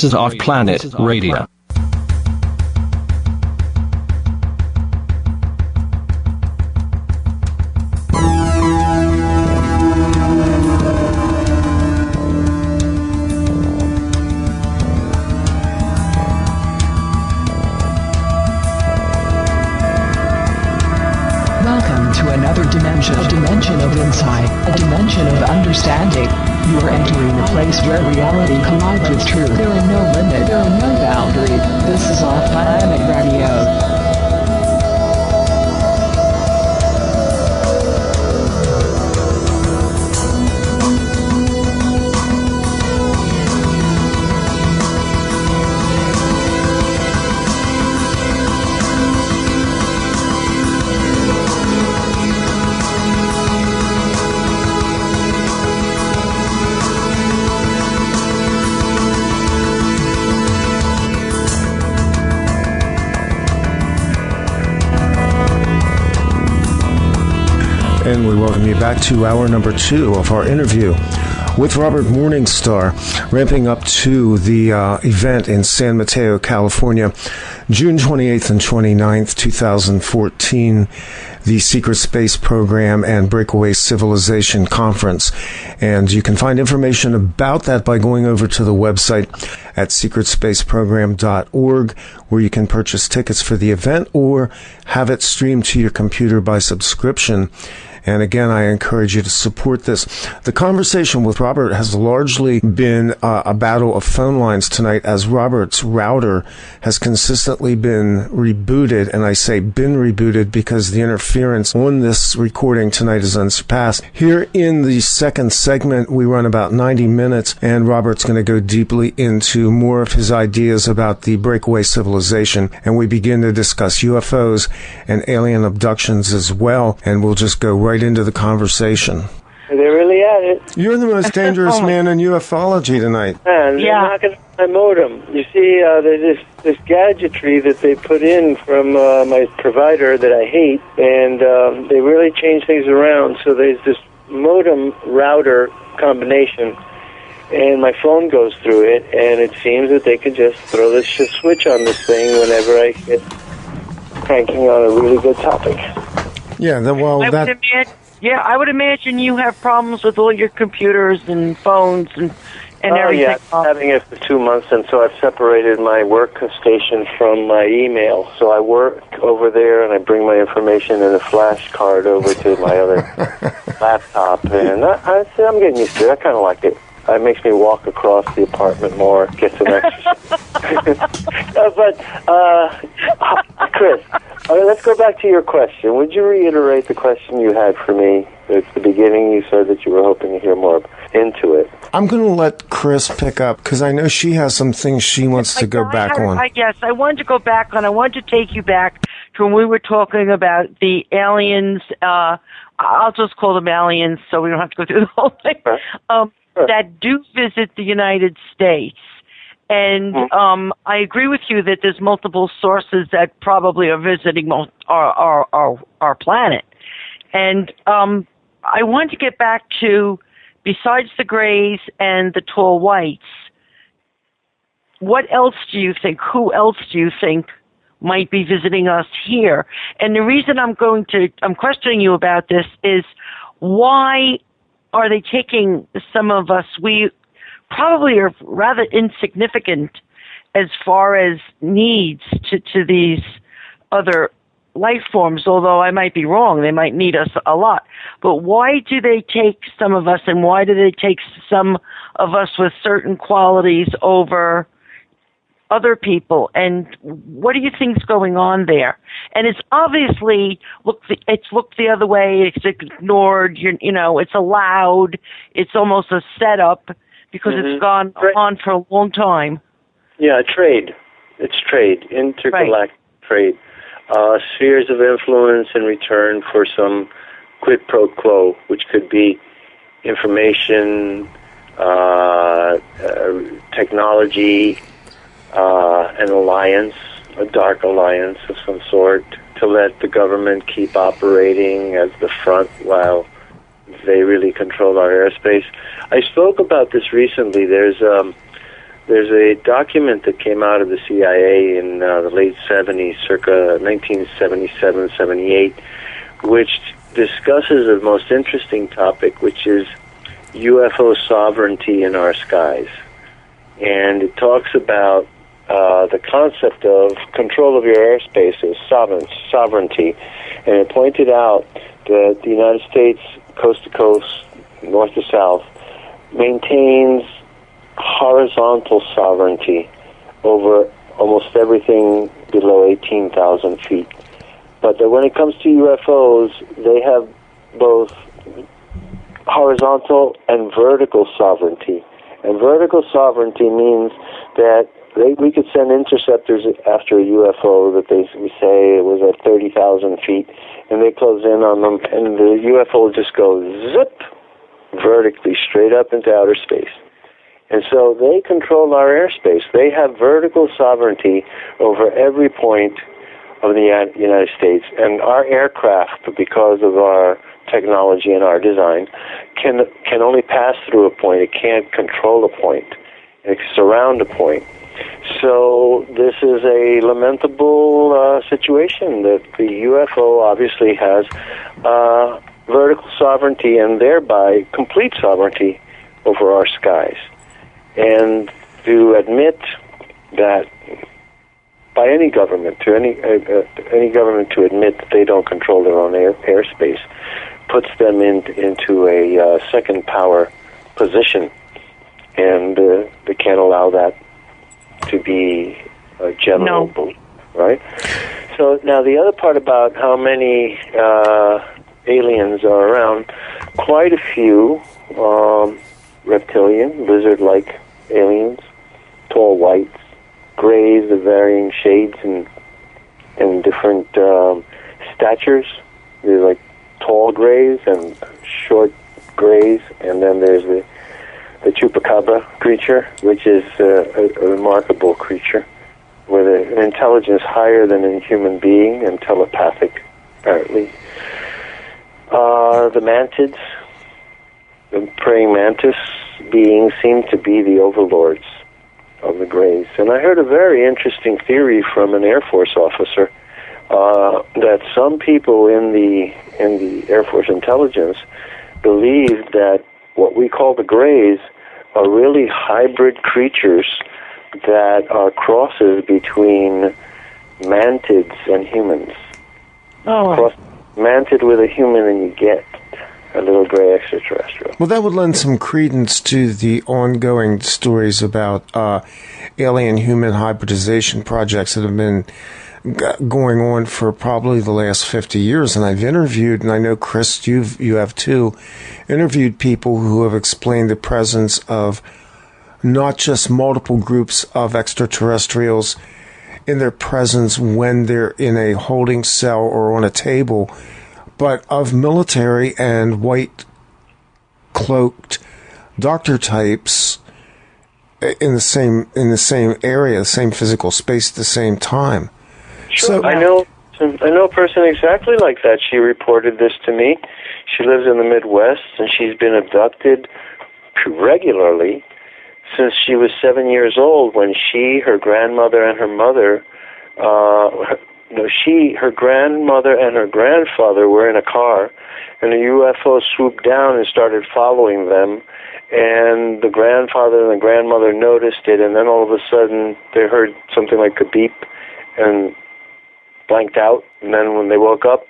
This is OffPlanet Radio. Welcome to another dimension, a dimension of insight, a dimension of understanding. You are entering the place where reality collides with truth. There are no limits, there are no boundaries. This is OffPlanet Radio. And we welcome you back to hour number 2 of our interview with Robert Morningstar, ramping up to the event in San Mateo, California, June 28th and 29th, 2014, the Secret Space Program and Breakaway Civilization Conference. And you can find information about that by going over to the website at secretspaceprogram.org, where you can purchase tickets for the event or have it streamed to your computer by subscription. And again, I encourage you to support this. The conversation with Robert has largely been a battle of phone lines tonight, as Robert's router has consistently been rebooted. And I say been rebooted because the interference on this recording tonight is unsurpassed. Here in the second segment, we run about 90 minutes, and Robert's going to go deeply into more of his ideas about the breakaway civilization. And we begin to discuss UFOs and alien abductions as well. And we'll just go right into the conversation. They're really at it. You're the most dangerous man in ufology tonight. Man, they're knocking my modem. You see, there's this gadgetry that they put in from my provider that I hate, and they really change things around. So there's this modem router combination, and my phone goes through it, and it seems that they can just throw this switch on this thing whenever I get cranking on a really good topic. Yeah, I would imagine you have problems with all your computers and phones and everything. Yeah, I'm having it for 2 months, and so I've separated my work station from my email. So I work over there, and I bring my information in a flash card over to my other laptop. And I'm getting used to it. I kind of like it. It makes me walk across the apartment more, get some exercise. Chris, let's go back to your question. Would you reiterate the question you had for me at the beginning? You said that you were hoping to hear more into it. I'm going to let Chris pick up, because I know she has some things she wants to go back on. I guess I wanted to go back on. I wanted to take you back to when we were talking about the aliens. I'll just call them aliens so we don't have to go through the whole thing. That do visit the United States. And I agree with you that there's multiple sources that probably are visiting our planet. And I want to get back to, besides the Greys and the tall whites, what else do you think? Who else do you think might be visiting us here? And the reason I'm questioning you about this is, why are they taking some of us? We probably are rather insignificant as far as needs to these other life forms, although I might be wrong. They might need us a lot. But why do they take some of us, and why do they take some of us with certain qualities over other people? And what do you think's going on there? And it's obviously looked the other way. It's ignored. It's allowed. It's almost a setup because it's gone on for a long time. Yeah, trade. It's trade, intergalactic trade. Spheres of influence in return for some quid pro quo, which could be information, technology, an alliance, a dark alliance of some sort, to let the government keep operating as the front while they really control our airspace. I spoke about this recently. There's there's a document that came out of the CIA in the late 70s, circa 1977, 78, which discusses a most interesting topic, which is UFO sovereignty in our skies. And it talks about the concept of control of your airspace as sovereignty. And it pointed out that the United States, coast to coast, north to south, maintains horizontal sovereignty over almost everything below 18,000 feet. But that when it comes to UFOs, they have both horizontal and vertical sovereignty. And vertical sovereignty means that we could send interceptors after a UFO that we say it was at 30,000 feet, and they close in on them, and the UFO will just go zip vertically straight up into outer space. And so they control our airspace. They have vertical sovereignty over every point of the United States. And our aircraft, because of our technology and our design, can only pass through a point. It can't control a point. It can surround a point. So this is a lamentable situation that the UFO obviously has vertical sovereignty and thereby complete sovereignty over our skies. And to admit that by any government, to any government to admit that they don't control their own airspace, puts them into a second power position, and they can't allow that to be a general belief, right? So now the other part about how many aliens are around, quite a few reptilian, lizard-like aliens, tall whites, grays of varying shades and different statures. There's like tall grays and short grays, and then there's the Chupakabra creature, which is a remarkable creature with an intelligence higher than a human being and telepathic, apparently. The mantids, the praying mantis beings, seem to be the overlords of the grays. And I heard a very interesting theory from an Air Force officer that some people in the Air Force intelligence believe that what we call the grays are really hybrid creatures that are crosses between mantids and humans. Oh. Cross mantid with a human and you get a little gray extraterrestrial. Well, that would lend some credence to the ongoing stories about alien-human hybridization projects that have been going on for probably the last 50 years. And I've interviewed, and I know, Chris, you have too, interviewed people who have explained the presence of not just multiple groups of extraterrestrials in their presence when they're in a holding cell or on a table, but of military and white cloaked doctor types in the same area, the same physical space at the same time. Sure. So, I know a person exactly like that. She reported this to me. She lives in the Midwest, and she's been abducted regularly since she was 7 years old, when her grandmother and her mother, her grandmother and her grandfather were in a car, and a UFO swooped down and started following them, and the grandfather and the grandmother noticed it, and then all of a sudden they heard something like a beep and blanked out, and then when they woke up,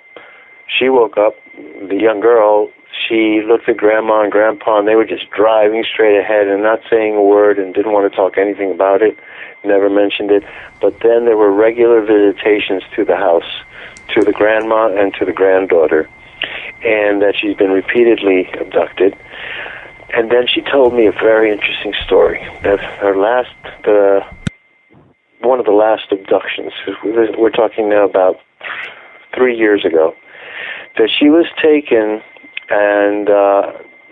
she woke up, the young girl, she looked at Grandma and Grandpa, and they were just driving straight ahead and not saying a word and didn't want to talk anything about it, never mentioned it. But then there were regular visitations to the house, to the grandma and to the granddaughter, and that she's been repeatedly abducted. And then she told me a very interesting story, that one of the last abductions, we're talking now about 3 years ago, that she was taken and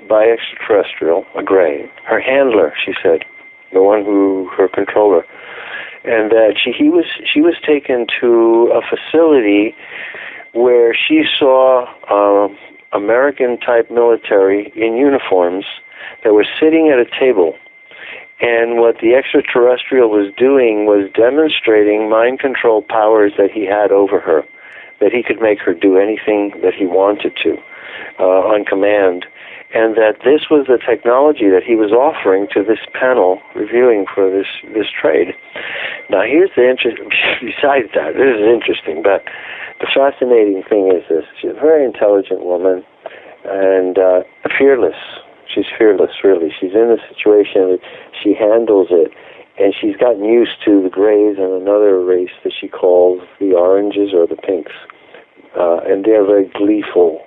by extraterrestrial, a gray, her handler, she said, her controller, and that she was taken to a facility where she saw American type military in uniforms that were sitting at a table, And what the extraterrestrial was doing was demonstrating mind control powers that he had over her, that he could make her do anything that he wanted to on command, and that this was the technology that he was offering to this panel reviewing for this trade. Now, here's the interesting, besides that, this is interesting, but the fascinating thing is this. She's a very intelligent woman and fearless. She's fearless, really. She's in a situation that she handles it, and she's gotten used to the grays and another race that she calls the oranges or the pinks. And they're very gleeful,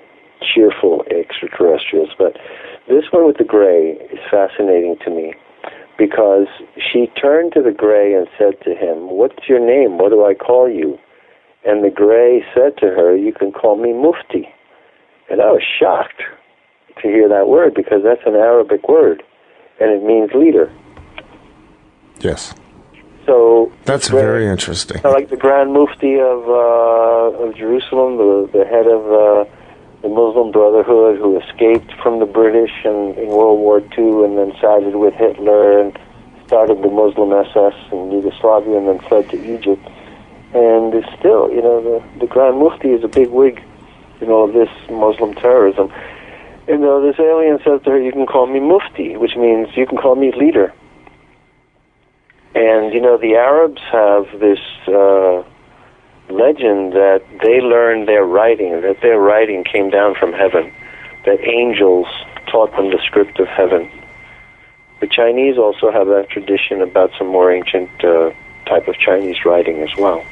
cheerful extraterrestrials. But this one with the gray is fascinating to me because she turned to the gray and said to him, "What's your name? What do I call you?" And the gray said to her, "You can call me Mufti." And I was shocked to hear that word because that's an Arabic word and it means leader. Yes. So that's very interesting. Like the Grand Mufti of Jerusalem, the head of the Muslim Brotherhood, who escaped from the British in World War II and then sided with Hitler and started the Muslim SS in Yugoslavia and then fled to Egypt. And is still, the Grand Mufti is a big wig in all of this Muslim terrorism. And this alien says to her, "You can call me Mufti," which means you can call me leader. And, the Arabs have this legend that they learned their writing, that their writing came down from heaven, that angels taught them the script of heaven. The Chinese also have that tradition about some more ancient type of Chinese writing as well.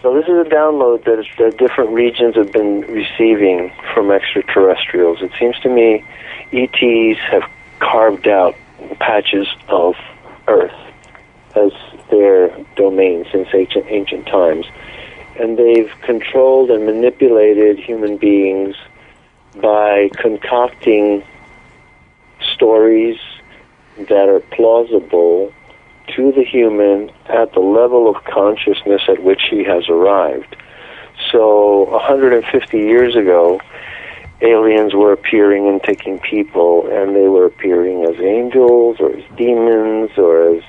So this is a download that different regions have been receiving from extraterrestrials. It seems to me ETs have carved out patches of Earth as their domain since ancient times. And they've controlled and manipulated human beings by concocting stories that are plausible to the human at the level of consciousness at which he has arrived. So 150 years ago, aliens were appearing and taking people, and they were appearing as angels or as demons or as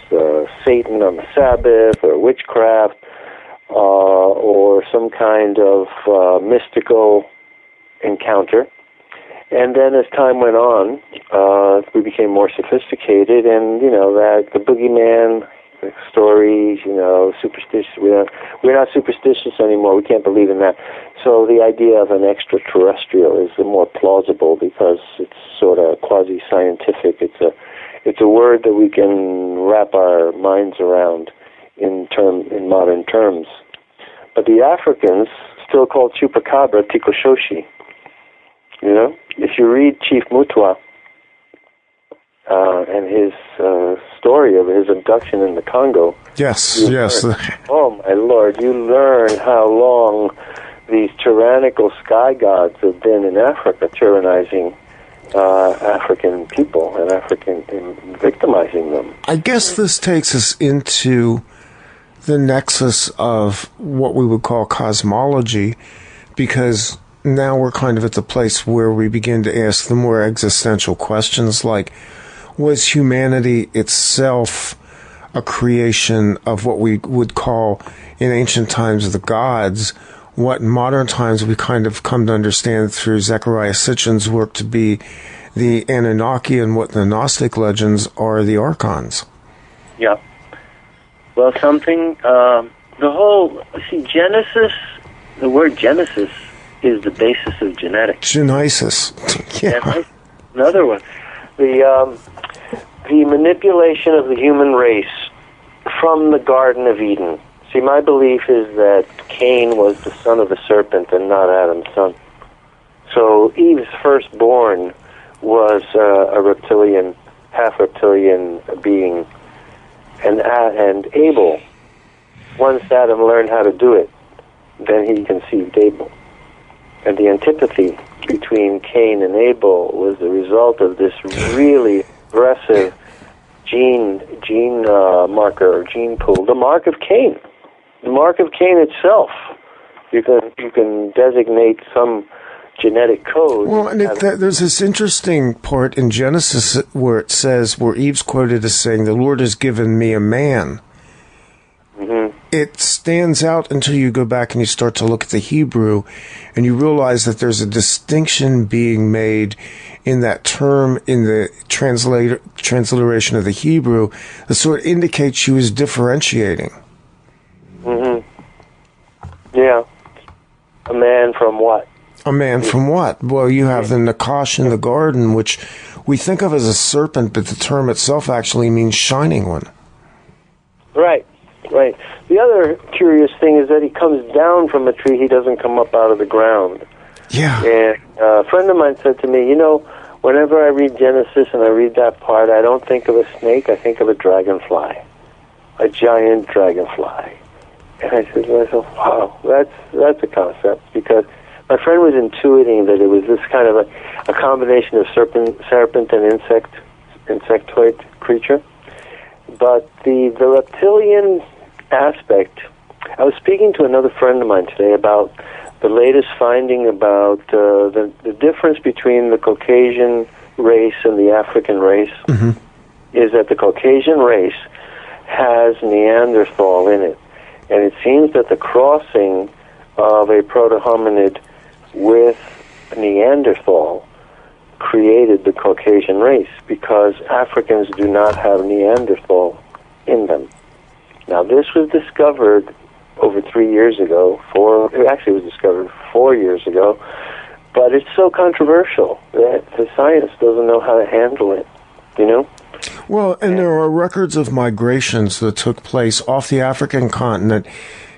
Satan on the Sabbath or witchcraft or some kind of mystical encounter. And then as time went on, we became more sophisticated, and, that the boogeyman stories, superstitious, we're not superstitious anymore. We can't believe in that. So the idea of an extraterrestrial is more plausible because it's sort of quasi-scientific. It's a word that we can wrap our minds around in modern terms. But the Africans still call Chupakabra Tikoshoshi. If you read Chief Mutwa and his story of his abduction in the Congo. Yes. Oh, my Lord, you learn how long these tyrannical sky gods have been in Africa, tyrannizing African people and victimizing them. I guess this takes us into the nexus of what we would call cosmology, because now we're kind of at the place where we begin to ask the more existential questions like, was humanity itself a creation of what we would call in ancient times the gods, what in modern times we kind of come to understand through Zecharia Sitchin's work to be the Anunnaki, and what the Gnostic legends are the Archons? Yeah. Well, Genesis, the word Genesis is the basis of genetics. Genesis. Yeah. Another one. The manipulation of the human race from the Garden of Eden. See, my belief is that Cain was the son of the serpent and not Adam's son. So Eve's firstborn was a reptilian, half-reptilian being. And Abel, once Adam learned how to do it, then he conceived Abel. And the antipathy between Cain and Abel was the result of this really aggressive gene marker or gene pool. The mark of Cain. The mark of Cain itself. You can designate some genetic code. Well, and there's this interesting part in Genesis where it says, where Eve's quoted as saying, "The Lord has given me a man." Mm-hmm. It stands out until you go back and you start to look at the Hebrew, and you realize that there's a distinction being made in that term in the transliteration of the Hebrew that sort of indicates she was differentiating. Mm-hmm. Yeah. A man from what? A man from what? Well, you have the Nakash in the garden, which we think of as a serpent, but the term itself actually means shining one. Right. Right. The other curious thing is that he comes down from a tree. He doesn't come up out of the ground. Yeah. And a friend of mine said to me, whenever I read Genesis and I read that part, I don't think of a snake. I think of a dragonfly, a giant dragonfly. And I said to myself, wow, that's a concept, because my friend was intuiting that it was this kind of a combination of serpent and insectoid creature. But the reptilian aspect, I was speaking to another friend of mine today about the latest finding about the difference between the Caucasian race and the African race, is that the Caucasian race has Neanderthal in it. And it seems that the crossing of a proto-hominid with Neanderthal created the Caucasian race, because Africans do not have Neanderthal in them. Now, this was discovered over 3 years ago. It was discovered 4 years ago, but it's so controversial that the science doesn't know how to handle it, Well, and there are records of migrations that took place off the African continent.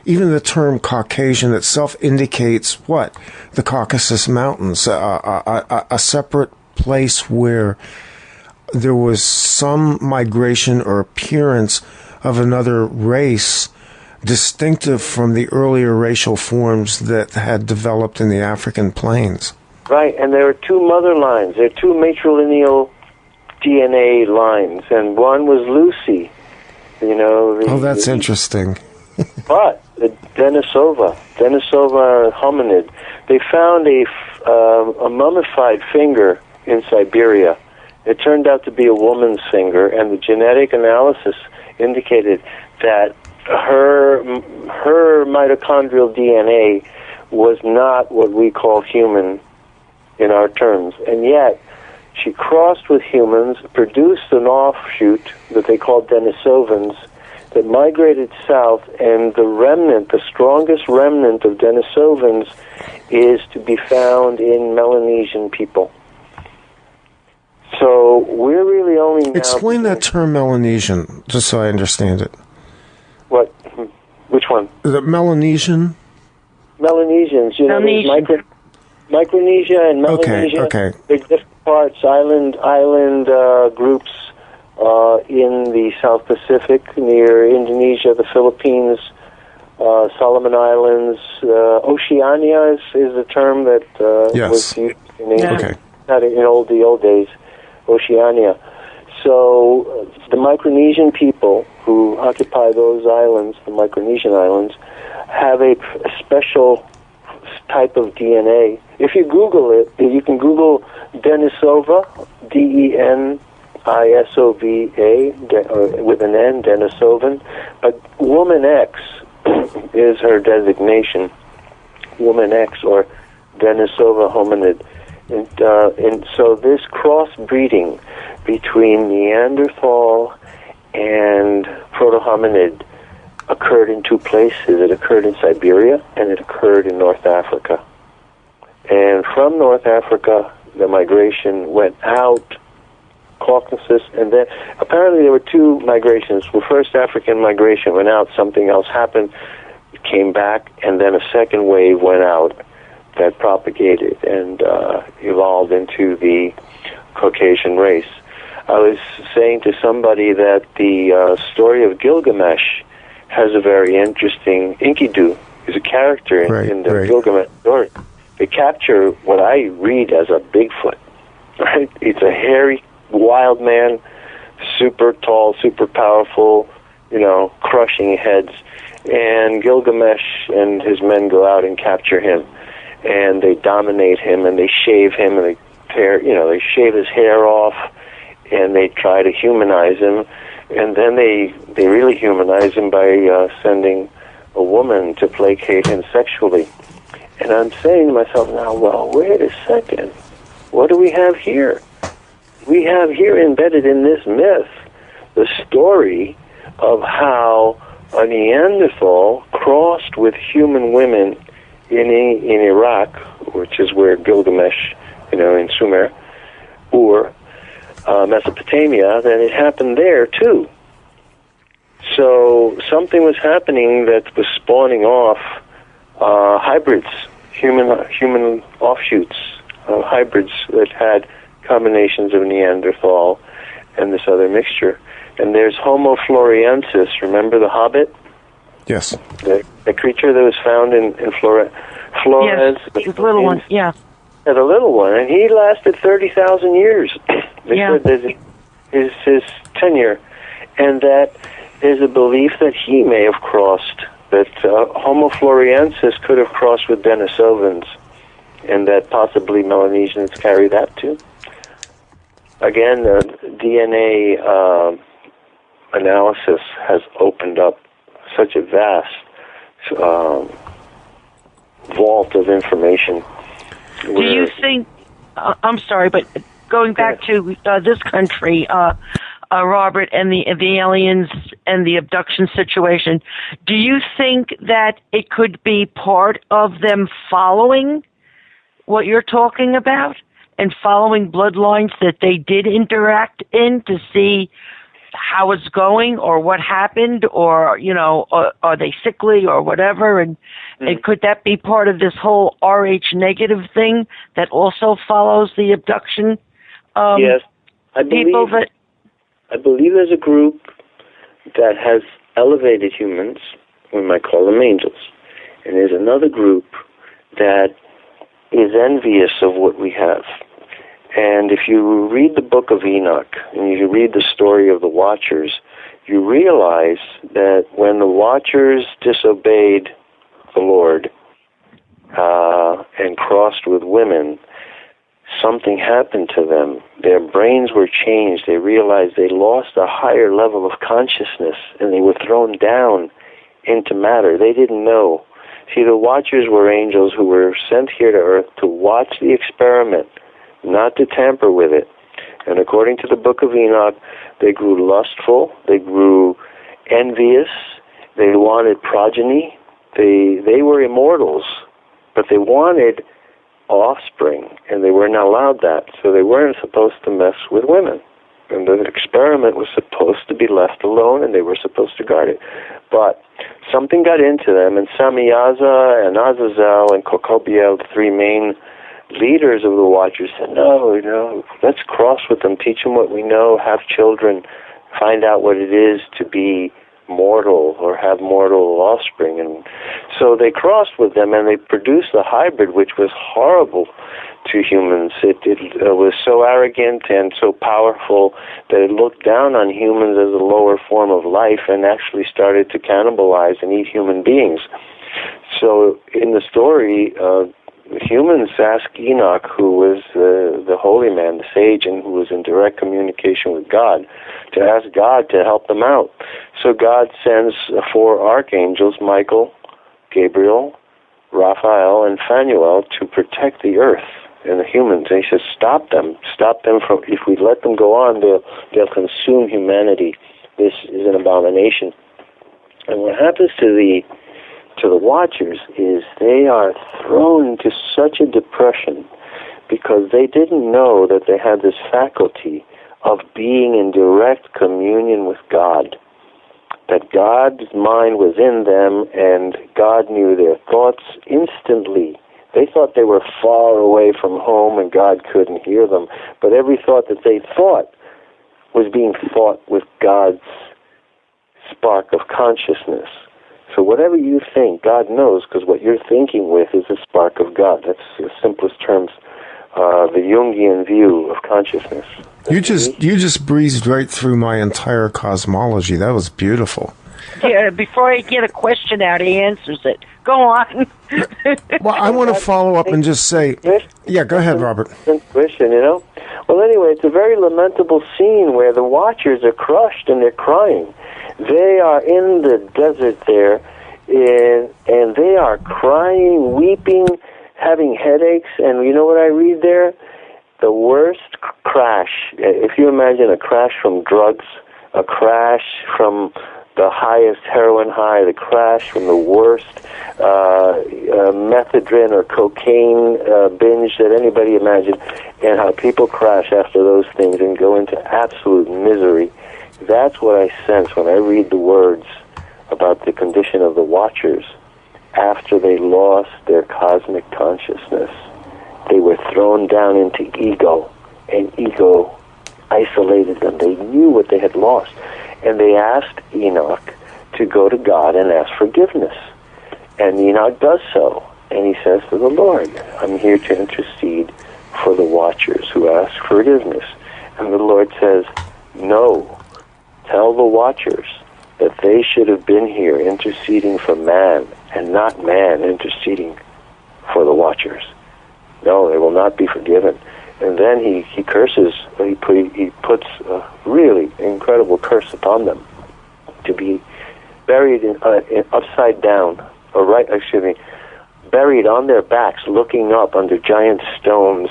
Even the term Caucasian itself indicates what? The Caucasus Mountains, a separate place where there was some migration or appearance of another race distinctive from the earlier racial forms that had developed in the African plains. Right, and there are two mother lines. There are two matrilineal DNA lines, and one was Lucy. That's interesting. But the Denisova hominid, they found a mummified finger in Siberia. It turned out to be a woman's finger, and the genetic analysis indicated that her mitochondrial DNA was not what we call human in our terms, and yet she crossed with humans, produced an offshoot that they called Denisovans that migrated south, and the strongest remnant of Denisovans is to be found in Melanesian people. So we're really only now... Explain that term Melanesian, just so I understand it. What? Which one? The Melanesian? Melanesians, there's Micronesia and Melanesia. Okay. They're different parts, island groups in the South Pacific, near Indonesia, the Philippines, Solomon Islands. Oceania is the term that was used in English, not in the old days. Oceania. So the Micronesian people who occupy those islands, the Micronesian islands, have a special type of DNA. If you Google it, you can Google Denisova, Denisova, with an N, Denisovan, but Woman X is her designation, Woman X, or Denisova hominid. And so this crossbreeding between Neanderthal and proto-hominid occurred in two places. It occurred in Siberia, and it occurred in North Africa. And from North Africa, the migration went out, Caucasus, and then apparently there were two migrations. Well, first African migration went out, something else happened, it came back, and then a second wave went out that propagated and evolved into the Caucasian race. I was saying to somebody that the story of Gilgamesh has a very interesting... Enkidu is a character in the Gilgamesh story. They capture what I read as a Bigfoot, right? It's a hairy, wild man, super tall, super powerful, crushing heads. And Gilgamesh and his men go out and capture him. and they dominate him, and they shave him, and they they shave his hair off, and they try to humanize him, and then they really humanize him by sending a woman to placate him sexually. And I'm saying to myself now, well, wait a second. What do we have here? We have here embedded in this myth the story of how a Neanderthal crossed with human women in Iraq, which is where Gilgamesh, in Sumer, or Mesopotamia, then it happened there too. So something was happening that was spawning off hybrids, human offshoots, hybrids that had combinations of Neanderthal and this other mixture. And there's Homo floresiensis. Remember the Hobbit? Yes. The creature that was found in Flores. Yes, the little one, yeah. Yeah, the little one. And he lasted 30,000 years. They said his tenure. And that there's a belief that he may have crossed, that Homo floresiensis could have crossed with Denisovans, and that possibly Melanesians carry that too. Again, the DNA analysis has opened up such a vast vault of information. Do you think, I'm sorry, but going back to this country, Robert, and the aliens and the abduction situation, do you think that it could be part of them following what you're talking about and following bloodlines that they did interact in to see how it's going or what happened, or, are they sickly or whatever? And could that be part of this whole RH negative thing that also follows the abduction? Yes, I believe there's a group that has elevated humans, we might call them angels, and there's another group that is envious of what we have. And if you read the book of Enoch, and you read the story of the Watchers, you realize that when the Watchers disobeyed the Lord and crossed with women, something happened to them. Their brains were changed. They realized they lost a higher level of consciousness, and they were thrown down into matter. They didn't know. See, the Watchers were angels who were sent here to Earth to watch the experiment, not to tamper with it. And according to the book of Enoch, they grew lustful, they grew envious, they wanted progeny, they were immortals, but they wanted offspring, and they were not allowed that, so they weren't supposed to mess with women. And the experiment was supposed to be left alone, and they were supposed to guard it. But something got into them, and Samyaza and Azazel and Kokobiel, the three main leaders of the Watchers, said, no, let's cross with them, teach them what we know, have children, find out what it is to be mortal or have mortal offspring. And so they crossed with them, and they produced a hybrid which was horrible to humans. It was so arrogant and so powerful that it looked down on humans as a lower form of life and actually started to cannibalize and eat human beings. So in the story, humans asked Enoch, who was the holy man, the sage, and who was in direct communication with God, to ask God to help them out. So God sends 4 archangels, Michael, Gabriel, Raphael, and Phanuel, to protect the earth and the humans. And he says, stop them from, if we let them go on, they'll consume humanity. This is an abomination. And what happens to the Watchers is they are thrown into such a depression because they didn't know that they had this faculty of being in direct communion with God, that God's mind was in them and God knew their thoughts instantly. They thought they were far away from home and God couldn't hear them, but every thought that they thought was being thought with God's spark of consciousness. So whatever you think, God knows, because what you're thinking with is a spark of God. That's the simplest terms, the Jungian view of consciousness. You just breezed right through my entire cosmology. That was beautiful. Yeah, before I get a question out, he answers it. Go on. Well, I want to follow up and just say, yeah, go ahead, Robert. Intuition, Well, anyway, it's a very lamentable scene where the watchers are crushed and they're crying. They are in the desert there, and they are crying, weeping, having headaches, and you know what I read there? The worst crash. If you imagine a crash from drugs, a crash from the highest heroin high, the crash from the worst methadone or cocaine binge that anybody imagined, and how people crash after those things and go into absolute misery. That's what I sense when I read the words about the condition of the watchers after they lost their cosmic consciousness. They were thrown down into ego, and ego isolated them. They knew what they had lost. And they asked Enoch to go to God and ask forgiveness. And Enoch does so. And he says to the Lord, I'm here to intercede for the watchers who ask forgiveness. And the Lord says, no, tell the watchers that they should have been here interceding for man, and not man interceding for the watchers. No, they will not be forgiven. And then he curses, he puts a really incredible curse upon them to be buried in upside down, buried on their backs, looking up under giant stones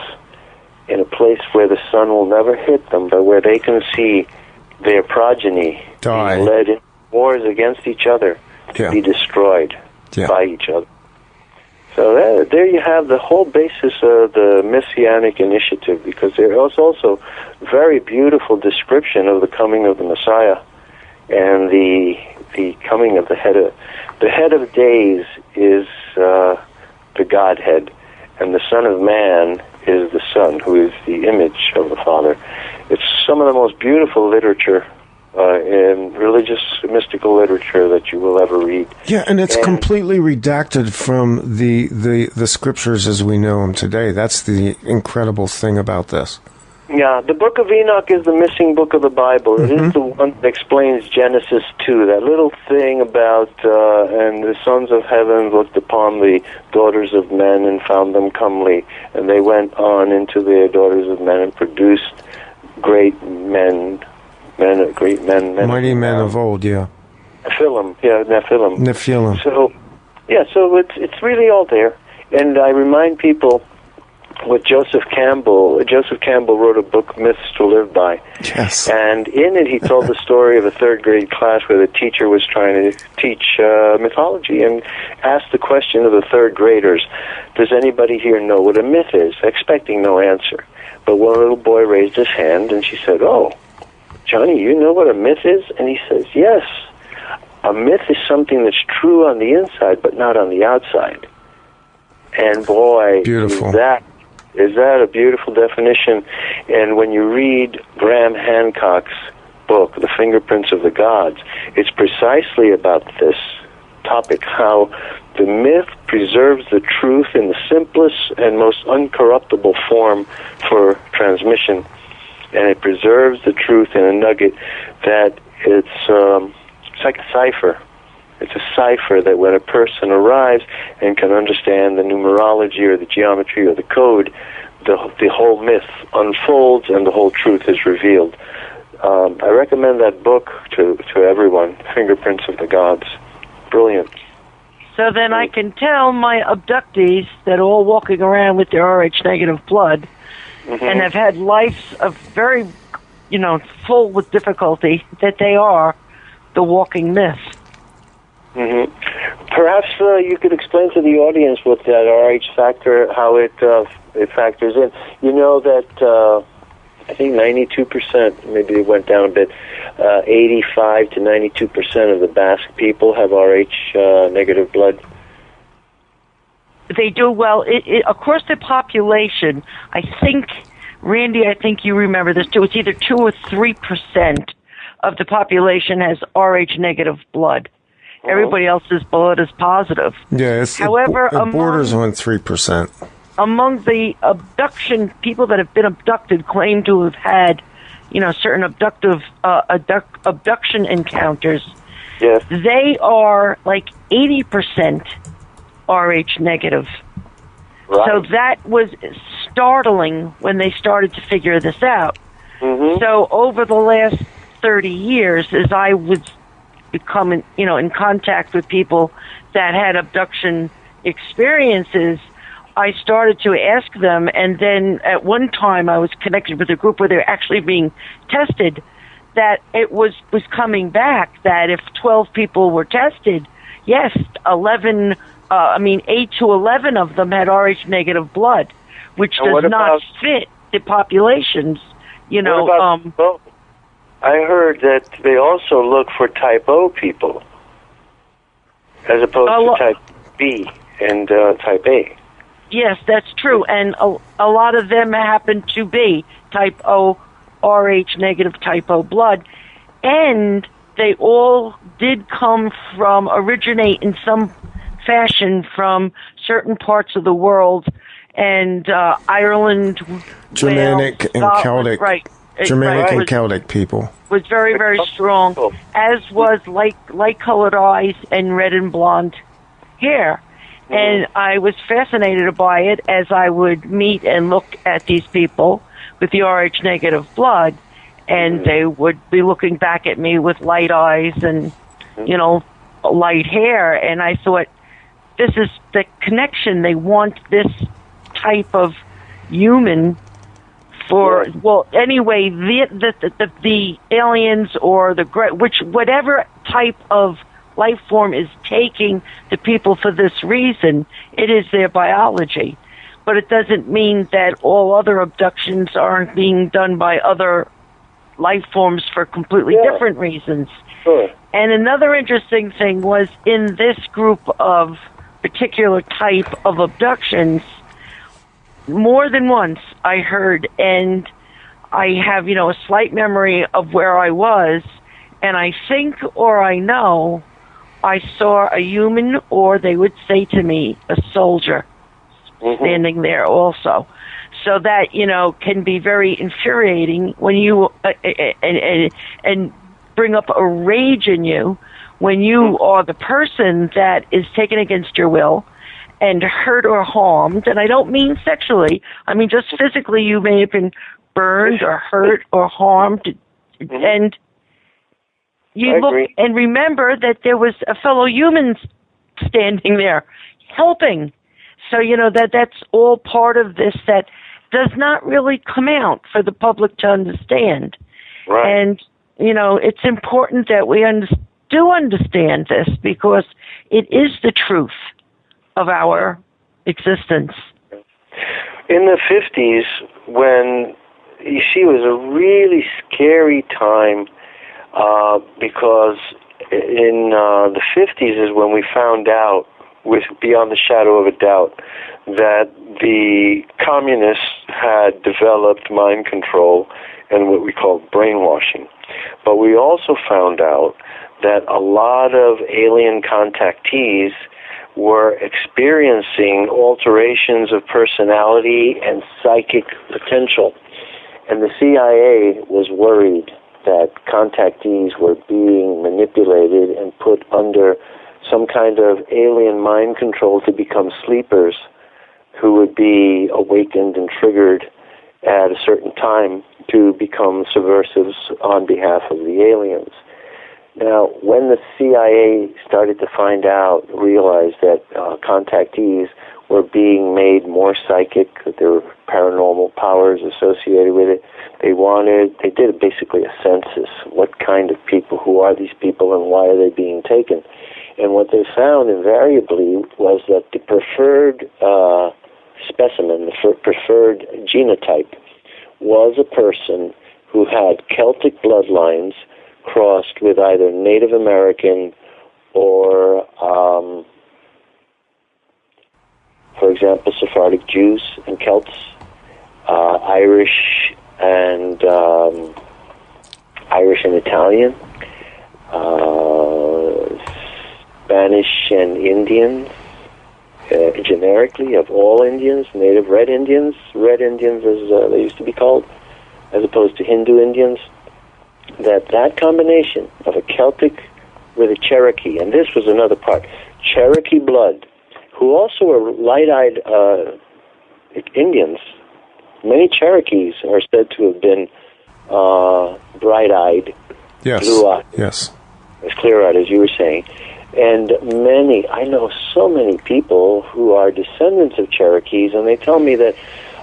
in a place where the sun will never hit them, but where they can see their progeny being led in wars against each other to be destroyed by each other. So there you have the whole basis of the Messianic initiative, because there is also very beautiful description of the coming of the Messiah and the coming of the head of days is the Godhead, and the Son of Man is the Son, who is the image of the Father. It's some of the most beautiful literature in religious mystical literature that you will ever read. Yeah, and it's completely redacted from the scriptures as we know them today. That's the incredible thing about this. Yeah, the Book of Enoch is the missing book of the Bible. It is the one that explains Genesis 2, that little thing about, and the sons of heaven looked upon the daughters of men and found them comely, and they went on into their daughters of men and produced great men. Mighty men of old, yeah. Nephilim. So it's really all there. And I remind people with Joseph Campbell. Joseph Campbell wrote a book, Myths to Live By. Yes. And in it he told the story of a third grade class where the teacher was trying to teach mythology and asked the question of the third graders, does anybody here know what a myth is? Expecting no answer. But one little boy raised his hand and she said, oh, Johnny, you know what a myth is? And he says, yes. A myth is something that's true on the inside, but not on the outside. And boy, beautiful. Is that a beautiful definition? And when you read Graham Hancock's book, The Fingerprints of the Gods, it's precisely about this topic, how the myth preserves the truth in the simplest and most uncorruptible form for transmission. And it preserves the truth in a nugget that it's like a cipher. It's a cipher that when a person arrives and can understand the numerology or the geometry or the code, the whole myth unfolds and the whole truth is revealed. I recommend that book to everyone, Fingerprints of the Gods. Brilliant. So then I can tell my abductees that are all walking around with their Rh-negative blood and have had lives of very, full with difficulty, that they are the walking myth. Perhaps you could explain to the audience what that RH factor, how it factors in. You know that I think 92%, maybe it went down a bit, 85 to 92% of the Basque people have RH negative blood. They do well. Across the population, I think, Randy, I think you remember this too, it's either 2 or 3% of the population has RH negative blood. Everybody else's blood is positive. Yeah, however, it borders on 3%. Among the abduction, people that have been abducted claim to have had, certain abduction encounters, Yes. They are like 80% Rh negative. Right. So that was startling when they started to figure this out. Mm-hmm. So over the last 30 years, as I was becoming, in contact with people that had abduction experiences, I started to ask them, and then at one time I was connected with a group where they were actually being tested, that it was coming back, that if 12 people were tested, yes, 8 to 11 of them had Rh negative blood, which does not fit the populations, What about type O? I heard that they also look for type O people, as opposed to type B and type A. Yes, that's true, and a lot of them happen to be type O, Rh negative type O blood, and they all did originate in some fashion from certain parts of the world, and Ireland, Germanic Wales, and Scotland, Celtic, right? Germanic and Celtic people was very, very strong, as was light-colored eyes and red and blonde hair. And I was fascinated by it as I would meet and look at these people with the Rh negative blood, and they would be looking back at me with light eyes and, light hair. And I thought, this is the connection. They want this type of human for, anyway, the aliens or whatever type of life form is taking the people for this reason, it is their biology. But it doesn't mean that all other abductions aren't being done by other life forms for completely different reasons. Sure. And another interesting thing was, in this group of particular type of abductions, more than once I heard, and I have, a slight memory of where I was, and I think or I know I saw a human, or they would say to me, a soldier, standing there also. So that, can be very infuriating when you, and bring up a rage in you when you are the person that is taken against your will and hurt or harmed. And I don't mean sexually. I mean just physically. You may have been burned or hurt or harmed. And you look and remember that there was a fellow human standing there helping. So, that's all part of this that does not really come out for the public to understand. Right. And, it's important that we do understand this, because it is the truth of our existence. In the 50s, when, you see, it was a really scary time, because in the 50s is when we found out, with beyond the shadow of a doubt, that the communists had developed mind control and what we call brainwashing. But we also found out that a lot of alien contactees were experiencing alterations of personality and psychic potential. And the CIA was worried that contactees were being manipulated and put under some kind of alien mind control to become sleepers who would be awakened and triggered at a certain time to become subversives on behalf of the aliens. Now, when the CIA started to realize that contactees were being made more psychic, that there were paranormal powers associated with it, they did basically a census. What kind of people, who are these people, and why are they being taken? And what they found invariably was that the preferred specimen, the preferred genotype, was a person who had Celtic bloodlines crossed with either Native American or, for example, Sephardic Jews and Celts, Irish and Italian, Spanish and Indians, generically, of all Indians, native red Indians as they used to be called, as opposed to Hindu Indians, that combination of a Celtic with a Cherokee, and this was another part, Cherokee blood, who also are light-eyed Indians. Many Cherokees are said to have been bright-eyed, blue-eyed, yes, as clear-eyed as you were saying. And I know so many people who are descendants of Cherokees, and they tell me that,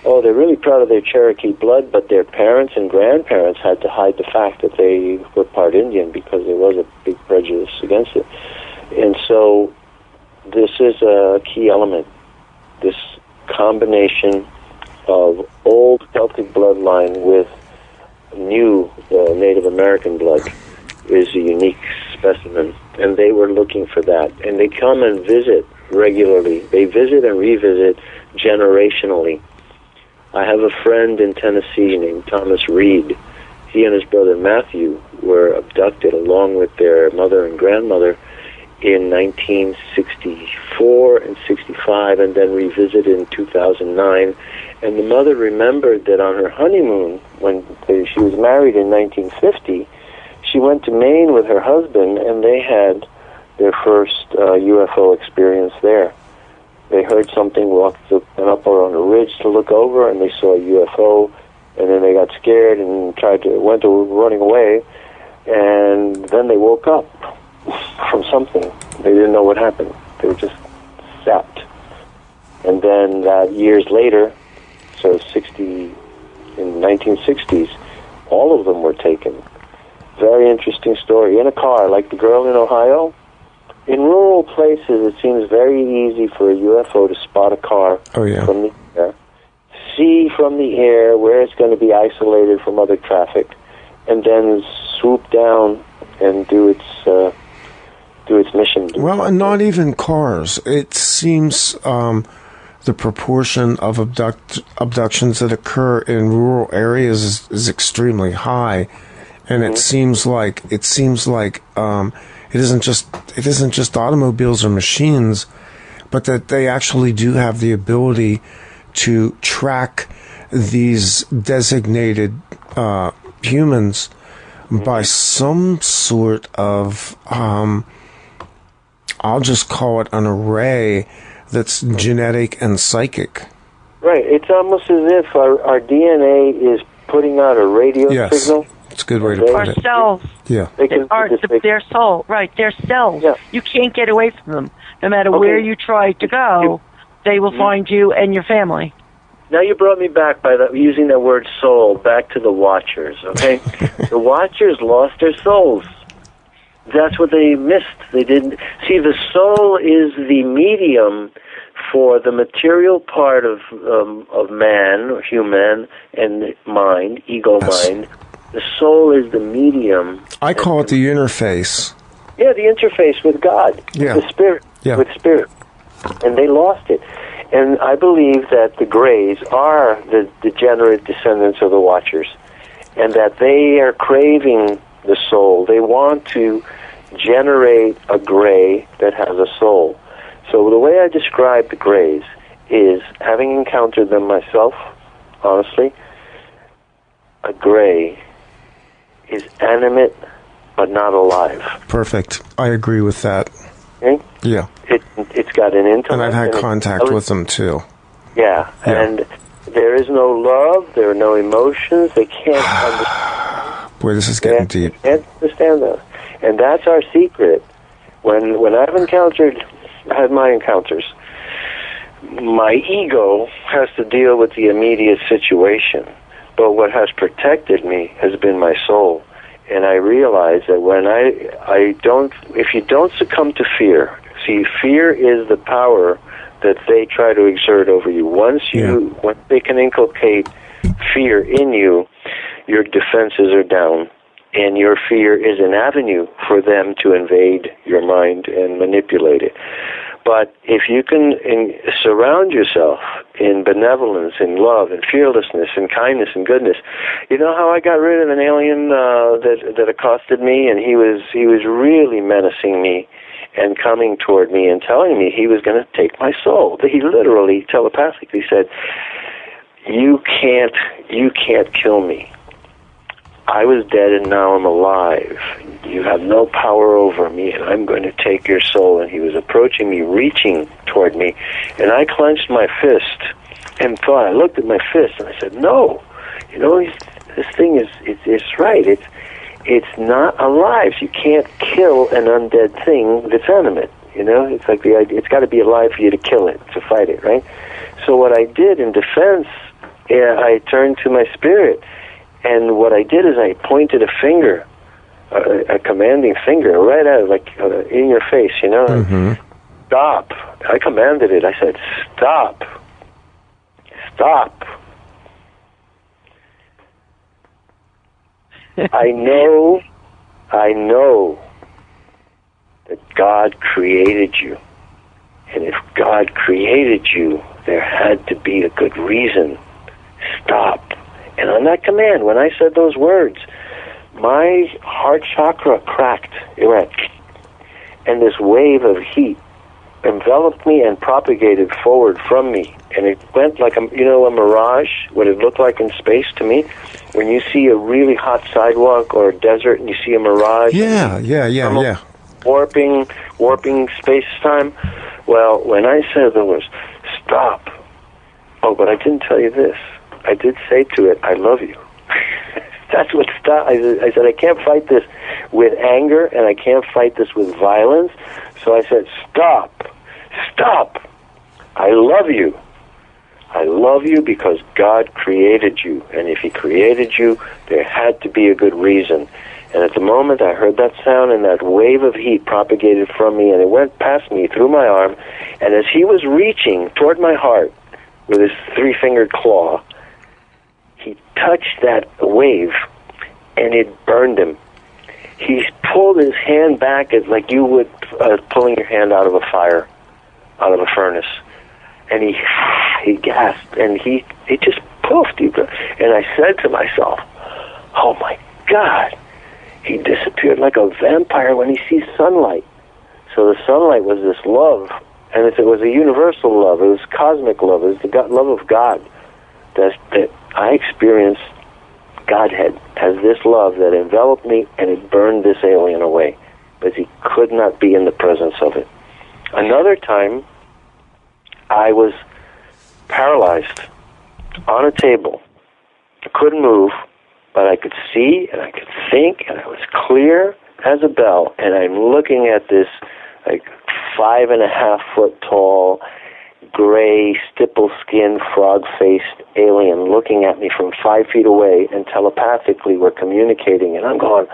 they're really proud of their Cherokee blood, but their parents and grandparents had to hide the fact that they were part Indian because there was a big prejudice against it. And so this is a key element, this combination of old Celtic bloodline with new Native American blood is a unique specimen, and they were looking for that. And they come and visit regularly. They visit and revisit generationally. I have a friend in Tennessee named Thomas Reed. He and his brother Matthew were abducted along with their mother and grandmother in 1964 and 65, and then revisited in 2009. And the mother remembered that on her honeymoon, when she was married in 1950, she went to Maine with her husband, and they had their first UFO experience there. They heard something, went up on a ridge to look over, and they saw a UFO, and then they got scared and went to running away, and then they woke up from something. They didn't know what happened. They were just zapped. And then years later, so in the 1960s, all of them were taken. Very interesting story. In a car, like the girl in Ohio. In rural places, it seems very easy for a UFO to spot a car from the air, see from the air where it's going to be isolated from other traffic, and then swoop down and do its mission. Well, and not even cars. It seems the proportion of abductions that occur in rural areas is extremely high, and it seems like it isn't just automobiles or machines, but that they actually do have the ability to track these designated humans by some sort of I'll just call it an array that's genetic and psychic. Right. It's almost as if our DNA is putting out a radio signal. It's a good way to put it. Our cells. Yeah. Their soul. Right, their cells. Yeah. You can't get away from them. No matter where you try to go, they will find you and your family. Now you brought me back by using that word soul, back to the Watchers, okay? The Watchers lost their souls. That's what they missed. They didn't. See, the soul is the medium for the material part of man, human, and mind, ego mind. The soul is the medium. I call it the interface. Yeah, the interface with God, the spirit, with spirit. And they lost it. And I believe that the Greys are the degenerate descendants of the Watchers, and that they are craving the soul. They want to generate a Grey that has a soul. So the way I describe the Greys is, having encountered them myself, honestly, a Grey is animate but not alive. Perfect. I agree with that. Okay? Yeah. It's got an intellect. And I've had contact with them too. Yeah. And there is no love, there are no emotions, they can't understand. Boy, this is getting deep. They can't understand those. And that's our secret. When I've had my encounters, my ego has to deal with the immediate situation. But what has protected me has been my soul. And I realize that when if you don't succumb to fear, see, fear is the power that they try to exert over you. Once they can inculcate fear in you, your defenses are down, and your fear is an avenue for them to invade your mind and manipulate it. But if you can surround yourself in benevolence, in love, and fearlessness, and kindness, and goodness, you know how I got rid of an alien that accosted me, and he was really menacing me and coming toward me and telling me he was going to take my soul. He literally, telepathically said, "You can't kill me. I was dead and now I'm alive. You have no power over me, and I'm going to take your soul. And he was approaching me, reaching toward me, and I clenched my fist and thought, I looked at my fist and I said, no, this thing it's right. It's not alive. You can't kill an undead thing that's animate. It's like the idea. It's got to be alive for you to kill it, to fight it, right? So what I did in defense, I turned to my spirit, and what I did is I pointed a finger, a commanding finger, right at it, like in your face, Mm-hmm. Stop. I commanded it. I said, stop. Stop. I know that God created you. And if God created you, there had to be a good reason. Stop. And on that command, when I said those words, my heart chakra cracked. It went, and this wave of heat enveloped me and propagated forward from me. And it went like a mirage, what it looked like in space to me. When you see a really hot sidewalk or a desert and you see a mirage. Yeah. Warping space-time. Well, when I said the words, stop. Oh, but I didn't tell you this. I did say to it, I love you. That's what stop. I said, I can't fight this with anger, and I can't fight this with violence. So I said, stop. I love you. I love you because God created you. And if he created you, there had to be a good reason. And at the moment I heard that sound, and that wave of heat propagated from me, and it went past me through my arm. And as he was reaching toward my heart with his three-fingered claw, he touched that wave, and it burned him. He pulled his hand back as like you would pulling your hand out of a fire, out of a furnace. And he gasped, and he just poofed. And I said to myself, oh my God, he disappeared like a vampire when he sees sunlight. So the sunlight was this love, and it was a universal love. It was cosmic love. It was the love of God that I experienced. Godhead has this love that enveloped me, and it burned this alien away because he could not be in the presence of it. Another time, I was paralyzed on a table. I couldn't move, but I could see and I could think, and I was clear as a bell. And I'm looking at this like 5.5 foot tall, gray, stipple-skinned, frog-faced alien looking at me from 5 feet away, and telepathically we're communicating, and I'm going,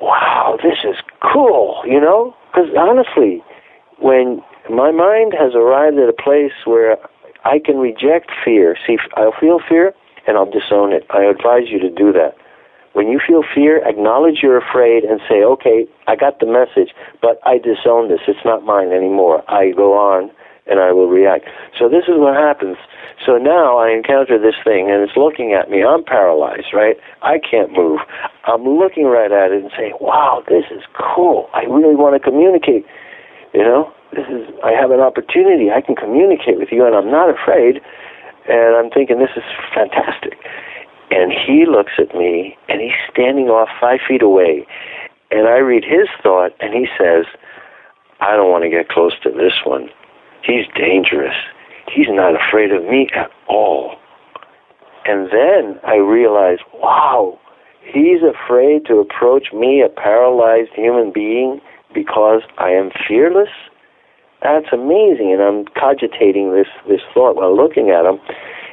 wow, this is cool, Because honestly, when my mind has arrived at a place where I can reject fear. See, I'll feel fear, and I'll disown it. I advise you to do that. When you feel fear, acknowledge you're afraid and say, okay, I got the message, but I disown this. It's not mine anymore. I go on, and I will react. So this is what happens. So now I encounter this thing, and it's looking at me. I'm paralyzed, right? I can't move. I'm looking right at it and saying, wow, this is cool. I really want to communicate. I have an opportunity. I can communicate with you, and I'm not afraid. And I'm thinking, this is fantastic. And he looks at me, and he's standing off 5 feet away. And I read his thought, and he says, I don't want to get close to this one. He's dangerous. He's not afraid of me at all. And then I realize, wow, he's afraid to approach me, a paralyzed human being, because I am fearless? That's amazing. And I'm cogitating this thought while looking at him.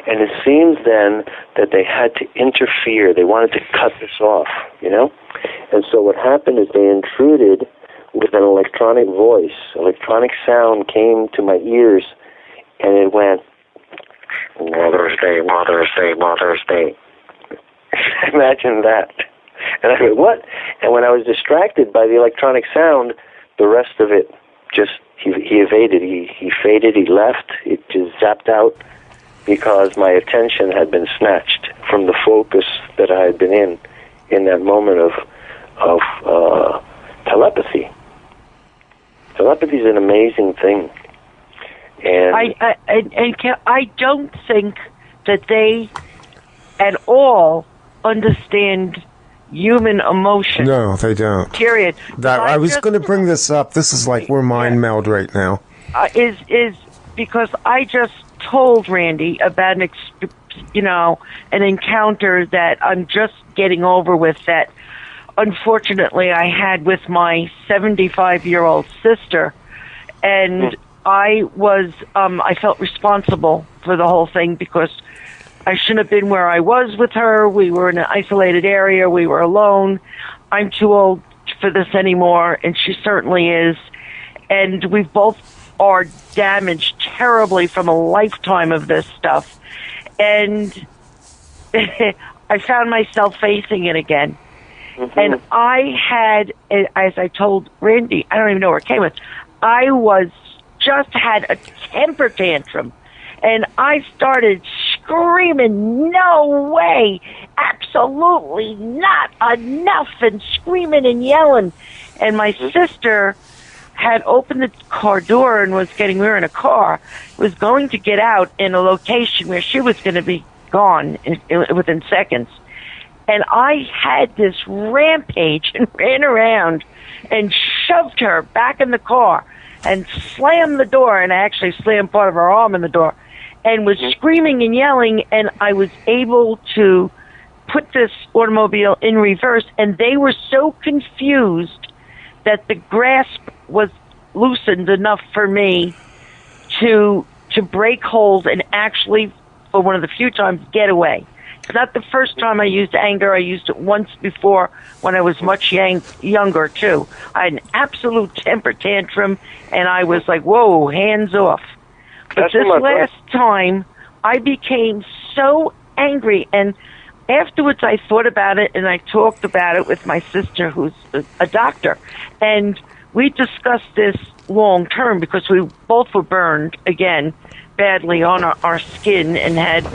And it seems then that they had to interfere. They wanted to cut this off, And so what happened is they intruded with an electronic voice. Electronic sound came to my ears, and it went, Mother's Day, Mother's Day, Mother's Day. Imagine that. And I went, what? And when I was distracted by the electronic sound, the rest of it just, he evaded. He faded, he left. It just zapped out because my attention had been snatched from the focus that I had been in that moment of telepathy. Telepathy is an amazing thing. And I don't think that they at all understand human emotion. No, they don't. Period. I was going to bring this up. This is like we're mind meld right now. Is because I just told Randy about an encounter that I'm just getting over with that unfortunately I had with my 75-year-old sister, and I felt responsible for the whole thing because I shouldn't have been where I was with her. We were in an isolated area. We were alone. I'm too old for this anymore, and she certainly is. And we both are damaged terribly from a lifetime of this stuff. And I found myself facing it again. Mm-hmm. And I had, as I told Randy, I don't even know where it came with, I just had a temper tantrum. And I started screaming, no way, absolutely not, enough, and screaming and yelling. And my sister had opened the car door and we were in a car, was going to get out in a location where she was going to be gone within seconds. And I had this rampage and ran around and shoved her back in the car and slammed the door, and I actually slammed part of her arm in the door, and was screaming and yelling, and I was able to put this automobile in reverse, and they were so confused that the grasp was loosened enough for me to break hold and actually, for one of the few times, get away. It's not the first time I used anger. I used it once before when I was much younger, too. I had an absolute temper tantrum, and I was like, whoa, hands off. But this last time, I became so angry, and afterwards I thought about it, and I talked about it with my sister, who's a doctor, and we discussed this long term because we both were burned, again, badly on our skin and had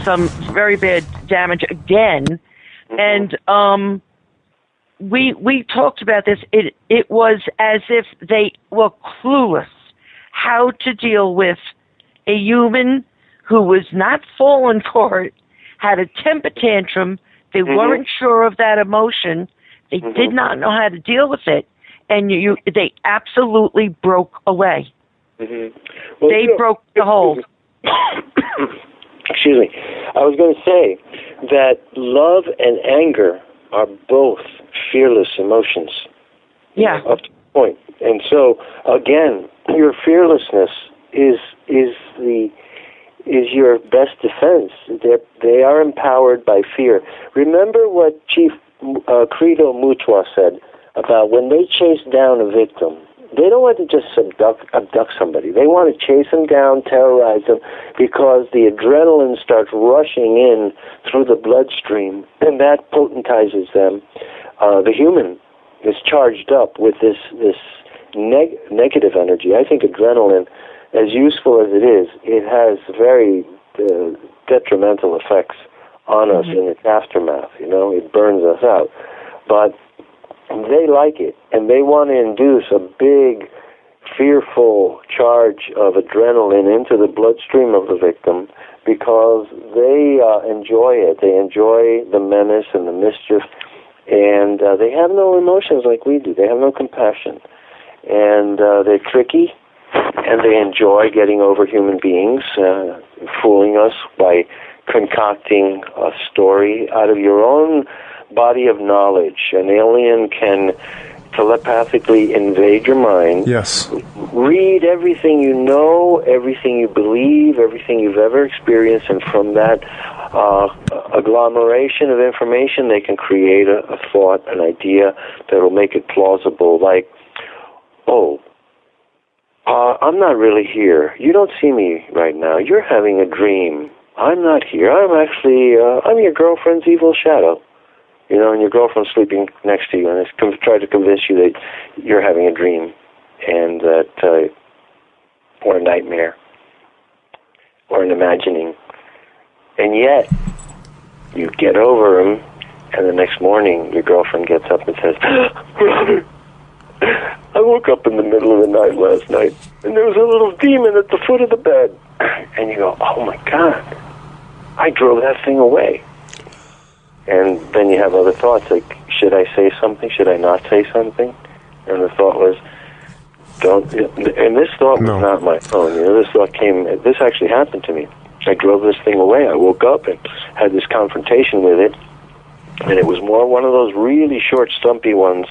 some very bad damage again. And we talked about this. It was as if they were clueless how to deal with a human who was not fallen for it, had a temper tantrum. They weren't sure of that emotion. They did not know how to deal with it. And they absolutely broke away. Well, they broke the hold. Excuse me. I was going to say that love and anger are both fearless emotions. Yeah. Up to the point. And so, again, your fearlessness is your best defense. They are empowered by fear. Remember what Chief Credo Mutwa said about when they chase down a victim. They don't want to just abduct somebody. They want to chase them down, terrorize them, because the adrenaline starts rushing in through the bloodstream, and that potentizes them. The human is charged up with this negative energy. I think adrenaline, as useful as it is, it has very detrimental effects on us in its aftermath. It burns us out. But they like it, and they want to induce a big, fearful charge of adrenaline into the bloodstream of the victim because they enjoy it. They enjoy the menace and the mischief, and they have no emotions like we do. They have no compassion, and they're tricky, and they enjoy getting over human beings, fooling us by concocting a story out of your own body of knowledge. An alien can telepathically invade your mind. Yes. Read everything you know, everything you believe, everything you've ever experienced, and from that agglomeration of information, they can create a thought, an idea that will make it plausible, like, I'm not really here. You don't see me right now. You're having a dream. I'm not here. I'm your girlfriend's evil shadow. And your girlfriend's sleeping next to you, and it's try to convince you that you're having a dream, and that, or a nightmare, or an imagining. And yet, you get over them, and the next morning, your girlfriend gets up and says, Robert, I woke up in the middle of the night last night, and there was a little demon at the foot of the bed. And you go, oh my God, I drove that thing away. And then you have other thoughts, like, should I say something? Should I not say something? And the thought was, don't. And this thought was not my own. This thought this actually happened to me. I drove this thing away. I woke up and had this confrontation with it. And it was more one of those really short, stumpy ones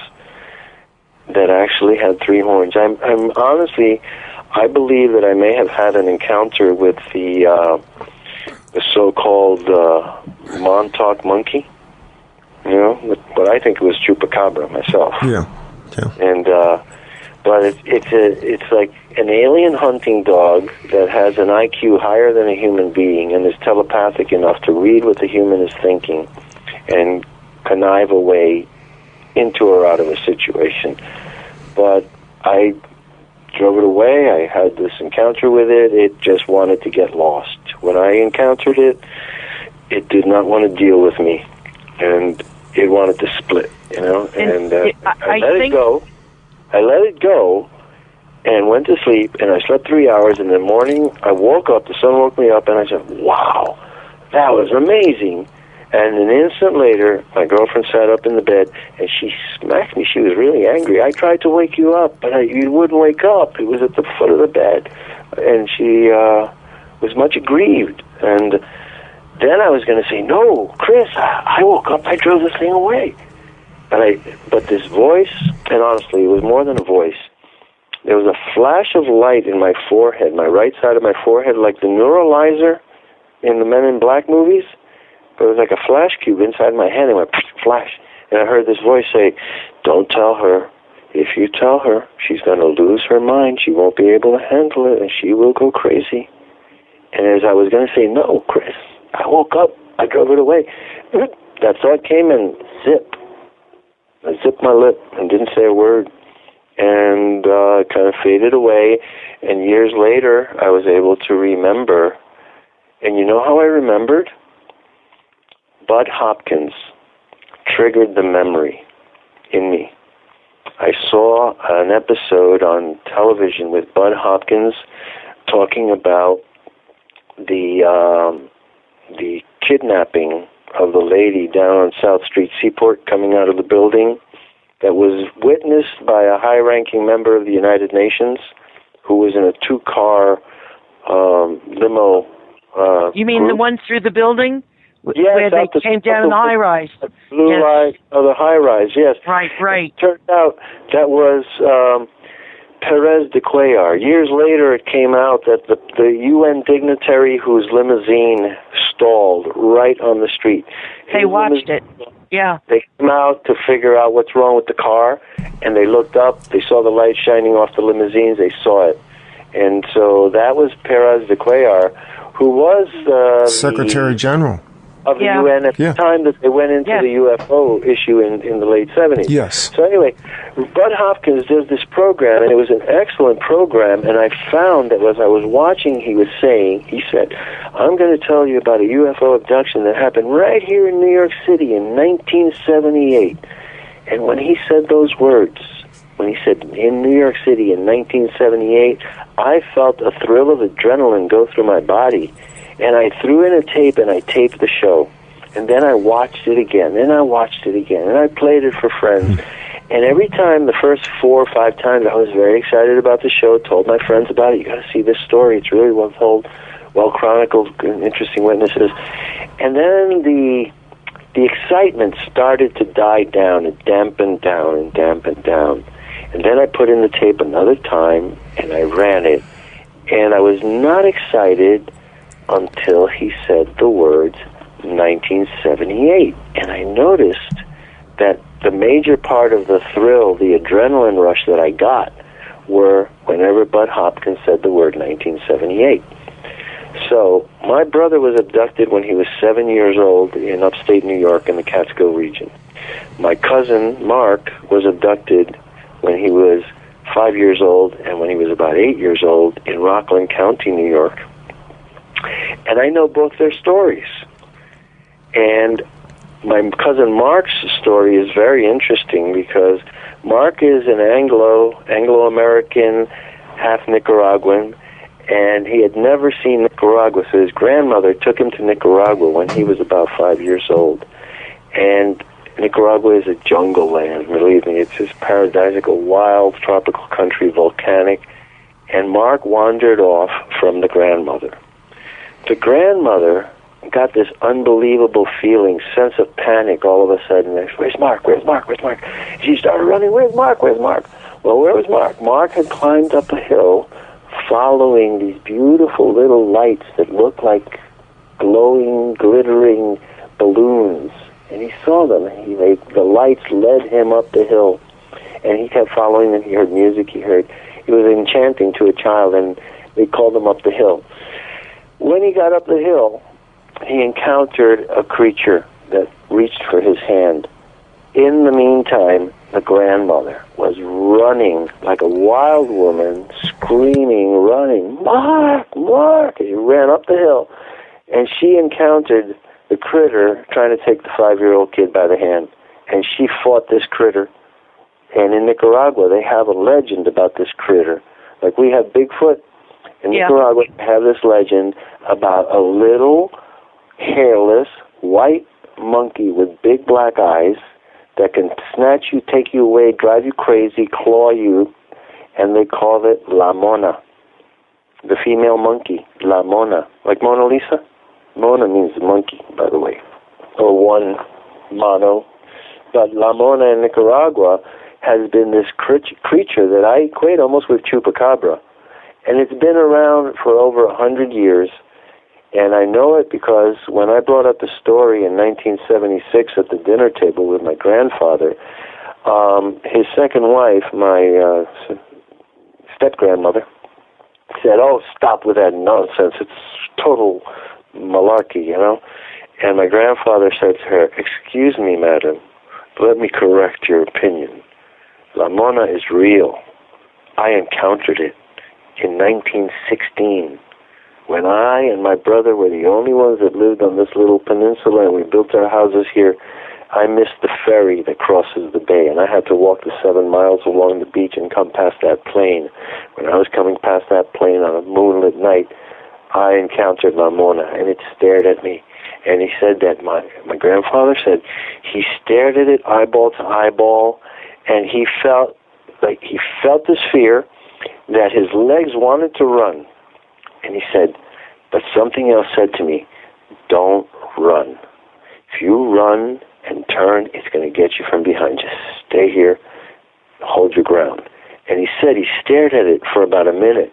that actually had 3 horns. I'm honestly, I believe that I may have had an encounter with the so-called Montauck Monkey. But I think it was Chupakabra myself. Yeah. And but it's like an alien hunting dog that has an IQ higher than a human being and is telepathic enough to read what the human is thinking and connive a way into or out of a situation. But I drove it away. I had this encounter with it. It just wanted to get lost. When I encountered it, it did not want to deal with me, and it wanted to split, And I let it go. I let it go and went to sleep, and I slept 3 hours. In the morning, I woke up. The sun woke me up, and I said, wow, that was amazing. And an instant later, my girlfriend sat up in the bed, and she smacked me. She was really angry. I tried to wake you up, but you wouldn't wake up. It was at the foot of the bed. And she was much aggrieved. And then I was going to say, no, Chris, I woke up. I drove this thing away. But this voice, and honestly, it was more than a voice. There was a flash of light in my forehead, my right side of my forehead, like the neuralizer in the Men in Black movies. But it was like a flash cube inside my head. It went flash. And I heard this voice say, don't tell her. If you tell her, she's going to lose her mind. She won't be able to handle it, and she will go crazy. And as I was going to say, no, Chris, I woke up. I drove it away. That thought came and zip. I zipped my lip and didn't say a word. And it kind of faded away. And years later, I was able to remember. And you know how I remembered? Bud Hopkins triggered the memory in me. I saw an episode on television with Bud Hopkins talking about the kidnapping of the lady down on South Street Seaport coming out of the building that was witnessed by a high-ranking member of the United Nations who was in a 2-car limo. You mean group. the one through the building? Yes, where they came down in the high-rise. The blue light of the high-rise, yes. Right. It turned out that was Perez de Cuellar. Years later, it came out that the UN dignitary whose limousine stalled right on the street. They watched it, yeah. They came out to figure out what's wrong with the car, and they looked up. They saw the light shining off the limousines. They saw it. And so that was Perez de Cuellar, who was Secretary General of the UN at the time that they went into the UFO issue in the late 70s. Yes. So anyway, Bud Hopkins does this program, and it was an excellent program, and I found that as I was watching, he said, I'm going to tell you about a UFO abduction that happened right here in New York City in 1978. And when he said those words, when he said, in New York City in 1978, I felt a thrill of adrenaline go through my body. And I threw in a tape, and I taped the show. And then I watched it again, and I watched it again, and I played it for friends. And every time, the first 4 or 5 times, I was very excited about the show, told my friends about it. You got to see this story. It's really well told, well chronicled, interesting witnesses. And then the excitement started to die down. It dampened down and dampened down. And then I put in the tape another time, and I ran it. And I was not excited until he said the words 1978. And I noticed that the major part of the thrill, the adrenaline rush that I got, were whenever Bud Hopkins said the word 1978. So my brother was abducted when he was 7 years old in upstate New York in the Catskill region. My cousin, Mark, was abducted when he was 5 years old and when he was about 8 years old in Rockland County, New York. And I know both their stories. And my cousin Mark's story is very interesting because Mark is an Anglo-American, half Nicaraguan, and he had never seen Nicaragua, so his grandmother took him to Nicaragua when he was about 5 years old. And Nicaragua is a jungle land, believe me. It's this paradisical, wild, tropical country, volcanic. And Mark wandered off from the grandmother. The grandmother got this unbelievable feeling, sense of panic all of a sudden. Where's Mark? Where's Mark? Where's Mark? She started running. Where's Mark? Where's Mark? Well, where was Mark? Mark had climbed up a hill following these beautiful little lights that looked like glowing, glittering balloons. And he saw them. The lights led him up the hill. And he kept following them. He heard music. It was enchanting to a child, and they called him up the hill. When he got up the hill, he encountered a creature that reached for his hand. In the meantime, the grandmother was running like a wild woman, screaming, running, Mark, Mark, as he ran up the hill. And she encountered the critter trying to take the 5-year-old kid by the hand. And she fought this critter. And in Nicaragua, they have a legend about this critter. Like we have Bigfoot. In Nicaragua, they have this legend about a little, hairless, white monkey with big black eyes that can snatch you, take you away, drive you crazy, claw you, and they call it La Mona, the female monkey, La Mona. Like Mona Lisa? Mona means monkey, by the way, or one mono. But La Mona in Nicaragua has been this creature that I equate almost with Chupakabra. And it's been around for over 100 years. And I know it because when I brought up the story in 1976 at the dinner table with my grandfather, his second wife, my step-grandmother, said, "Oh, stop with that nonsense. It's total malarkey, you know." And my grandfather said to her, "Excuse me, madam, let me correct your opinion. La Mona is real. I encountered it in 1916. When I and my brother were the only ones that lived on this little peninsula and we built our houses here, I missed the ferry that crosses the bay, and I had to walk the 7 miles along the beach and come past that plane. When I was coming past that plane on a moonlit night, I encountered La Mona, and it stared at me." And he said that my grandfather said he stared at it eyeball to eyeball, and he felt this fear that his legs wanted to run. And he said, but something else said to me, "Don't run. If you run and turn, it's going to get you from behind. Just stay here, hold your ground." And he said he stared at it for about a minute,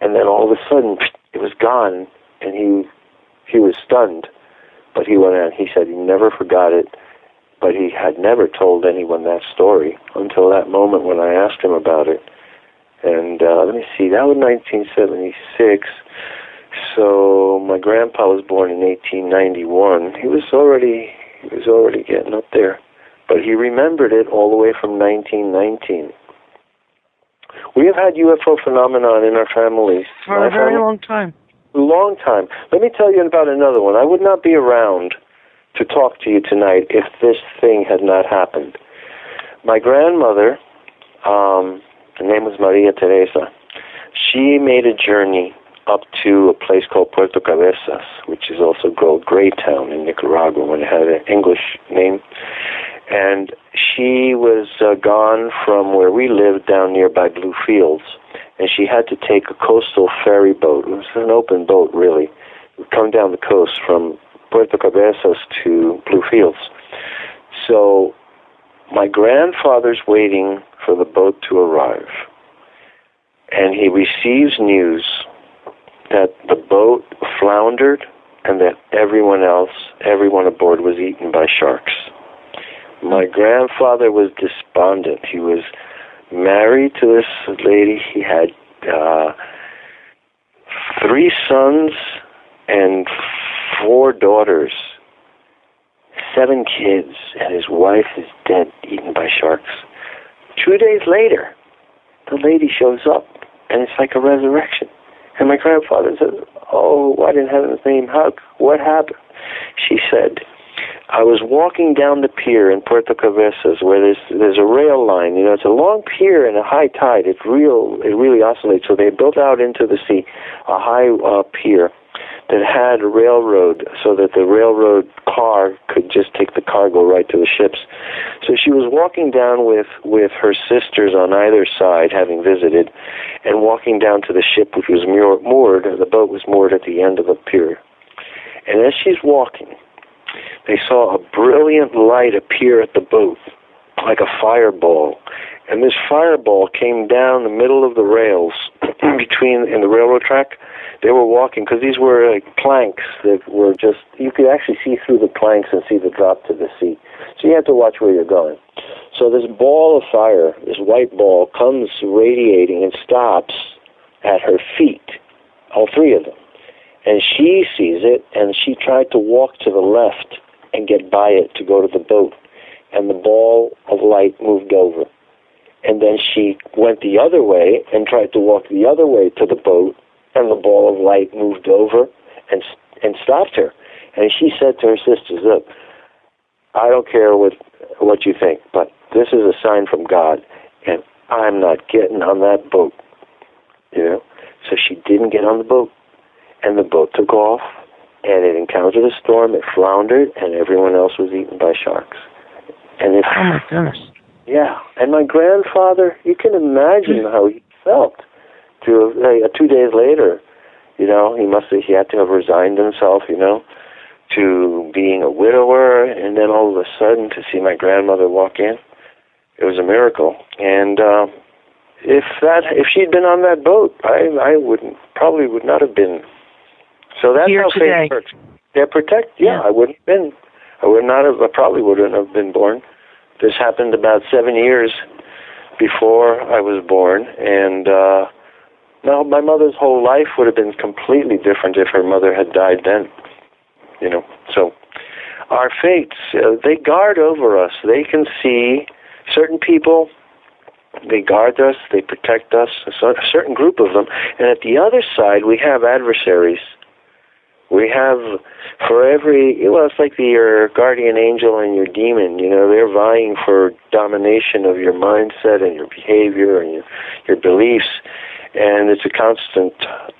and then all of a sudden, it was gone, and he was stunned. But he went on. He said he never forgot it, but he had never told anyone that story until that moment when I asked him about it. And let me see, that was 1976. So my grandpa was born in 1891. He was already getting up there, but he remembered it all the way from 1919. We have had UFO phenomenon in our families for a very long time. Long time. Let me tell you about another one. I would not be around to talk to you tonight if this thing had not happened. My grandmother, her name was Maria Teresa. She made a journey up to a place called Puerto Cabezas, which is also called Greytown in Nicaragua when it had an English name. And she was gone from where we lived down nearby Blue Fields, and she had to take a coastal ferry boat. It was an open boat, really. It would come down the coast from Puerto Cabezas to Blue Fields. So my grandfather's waiting for the boat to arrive, and he receives news that the boat floundered and that everyone aboard was eaten by sharks. My grandfather was despondent. He was married to this lady. He had 3 sons and 4 daughters, 7 kids, and his wife is dead, eaten by sharks. 2 days later, the lady shows up, and it's like a resurrection. And my grandfather says, "Oh, what in heaven's name, what happened?" She said, "I was walking down the pier in Puerto Cabezas where there's a rail line. You know, it's a long pier and a high tide. It really oscillates. So they built out into the sea a high pier that had a railroad so that the railroad car could just take the cargo right to the ships. So she was walking down with her sisters on either side, having visited, and walking down to the ship, which was moored. The boat was moored at the end of the pier. And as she's walking, they saw a brilliant light appear at the boat, like a fireball. And this fireball came down the middle of the rails in the railroad track. They were walking, because these were like planks that were just, you could actually see through the planks and see the drop to the sea. So you had to watch where you're going. So this ball of fire, this white ball, comes radiating and stops at her feet, all three of them. And she sees it, and she tried to walk to the left and get by it to go to the boat. And the ball of light moved over. And then she went the other way and tried to walk the other way to the boat, and the ball of light moved over and stopped her. And she said to her sisters, look, I don't care what you think, but this is a sign from God, and I'm not getting on that boat. You know? So she didn't get on the boat, and the boat took off, and it encountered a storm, it floundered, and everyone else was eaten by sharks. And oh my goodness. Yeah, and my grandfather, you can imagine how he felt. 2 days later, you know, he had to have resigned himself, you know, to being a widower, and then all of a sudden to see my grandmother walk in, it was a miracle. And if she'd been on that boat, I probably would not have been. So that's here how today. faith works. They're I wouldn't have been. I probably wouldn't have been born. This happened about 7 years before I was born, and now my mother's whole life would have been completely different if her mother had died then. You know, so our fates, they guard over us. They can see certain people. They guard us. They protect us. A certain group of them, and at the other side we have adversaries. We have, for every, it's like your guardian angel and your demon, you know, they're vying for domination of your mindset and your behavior and your beliefs, and it's a constant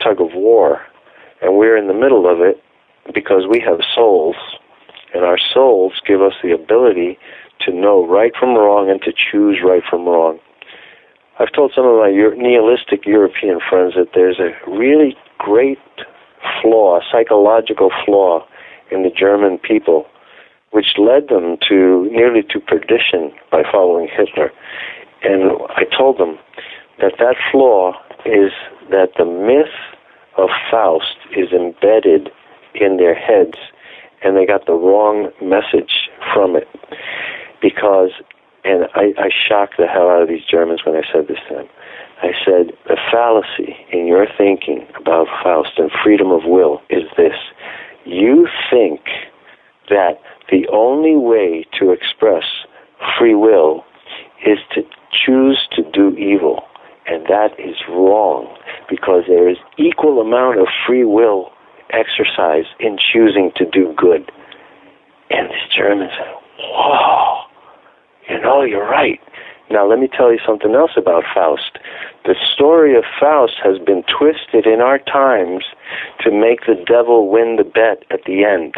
tug of war, and we're in the middle of it because we have souls, and our souls give us the ability to know right from wrong and to choose right from wrong. I've told some of my nihilistic European friends that there's a really great flaw, psychological flaw in the German people, which led them nearly to perdition by following Hitler. And I told them that flaw is that the myth of Faust is embedded in their heads, and they got the wrong message from it. Because, and I shocked the hell out of these Germans when I said this to them, I said, the fallacy in your thinking about Faust and freedom of will is this. You think that the only way to express free will is to choose to do evil. And that is wrong, because there is equal amount of free will exercise in choosing to do good. And these Germans said, whoa, you know, you're right. Now, let me tell you something else about Faust. The story of Faust has been twisted in our times to make the devil win the bet at the end.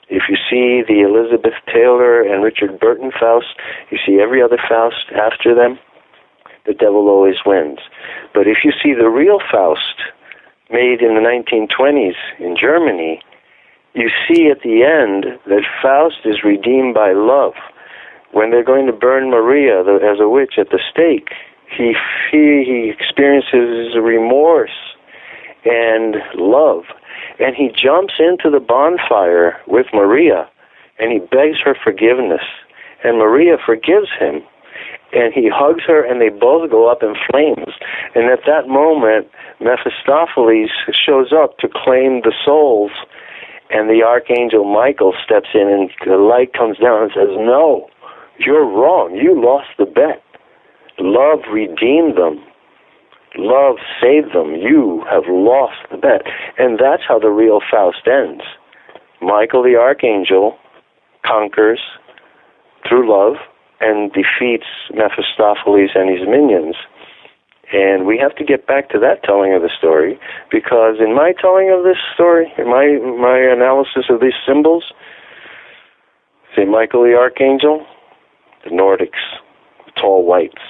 If you see the Elizabeth Taylor and Richard Burton Faust, you see every other Faust after them, the devil always wins. But if you see the real Faust, made in the 1920s in Germany, you see at the end that Faust is redeemed by love. When they're going to burn Maria as a witch at the stake, he experiences remorse and love, and he jumps into the bonfire with Maria, and he begs her forgiveness, and Maria forgives him, and he hugs her, and they both go up in flames. And at that moment, Mephistopheles shows up to claim the souls, and the archangel Michael steps in, and the light comes down and says, no, you're wrong. You lost the bet. Love redeemed them. Love saved them. You have lost the bet. And that's how the real Faust ends. Michael the archangel conquers through love and defeats Mephistopheles and his minions. And we have to get back to that telling of the story, because in my telling of this story, in my analysis of these symbols, St. Michael the Archangel, the Nordics, the tall whites,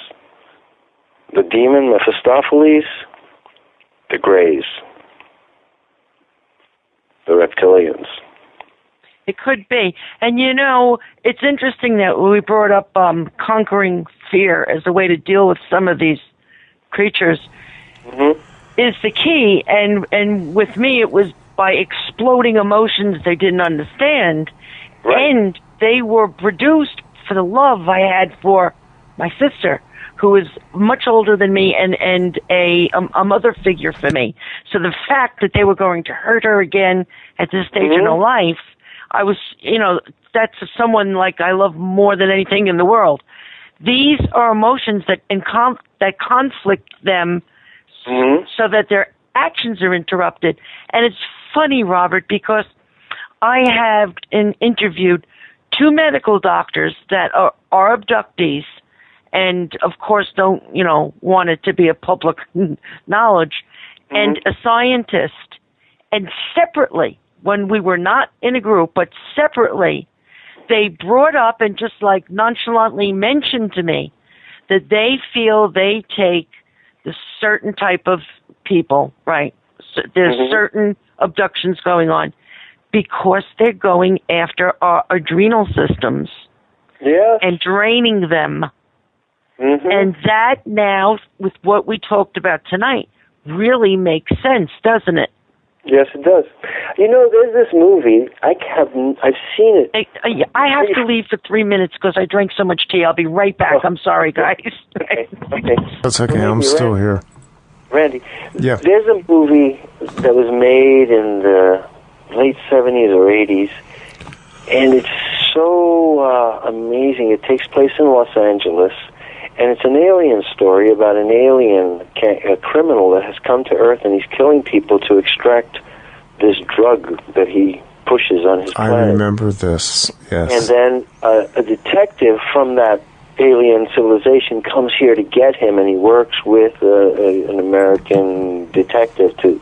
the demon Mephistopheles, the Greys, the reptilians. It could be. And it's interesting that we brought up conquering fear as a way to deal with some of these creatures is the key. And with me, it was by exploding emotions they didn't understand. Right. And they were produced for the love I had for my sister, who is much older than me and a mother figure for me. So the fact that they were going to hurt her again at this stage in her life, I was, that's someone like I love more than anything in the world. These are emotions that that conflict them so that their actions are interrupted. And it's funny, Robert, because I have interviewed 2 medical doctors that are abductees, and of course don't, want it to be a public knowledge, and a scientist. And separately, when we were not in a group, but separately, they brought up and just like nonchalantly mentioned to me that they feel they take the certain type of people, right? So there's certain abductions going on because they're going after our adrenal systems and draining them. And that now, with what we talked about tonight, really makes sense, doesn't it? Yes, it does. There's this movie. I've seen it. I have to leave for 3 minutes because I drank so much tea. I'll be right back. I'm sorry, guys. Okay. That's okay. I'm still here. Randy, yeah. There's a movie that was made in the late 70s or 80s, and it's so amazing. It takes place in Los Angeles, and it's an alien story about an alien a criminal that has come to Earth, and he's killing people to extract this drug that he pushes on his planet. I remember this, yes. And then a detective from that alien civilization comes here to get him, and he works with an American detective to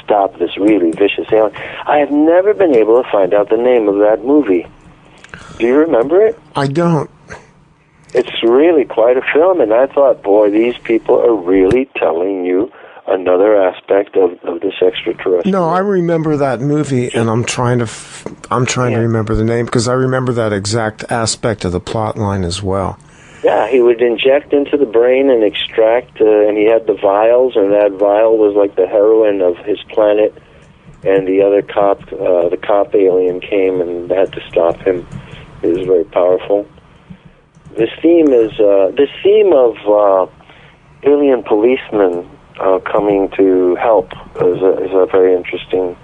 stop this really vicious alien. I have never been able to find out the name of that movie. Do you remember it? I don't. It's really quite a film, and I thought, boy, these people are really telling you another aspect of this extraterrestrial. No, I remember that movie, and I'm trying to remember the name because I remember that exact aspect of the plot line as well. Yeah, he would inject into the brain and extract, and he had the vials, and that vial was like the heroine of his planet. And the other the cop alien came and had to stop him. It was very powerful. This theme of alien policemen coming to help is a very interesting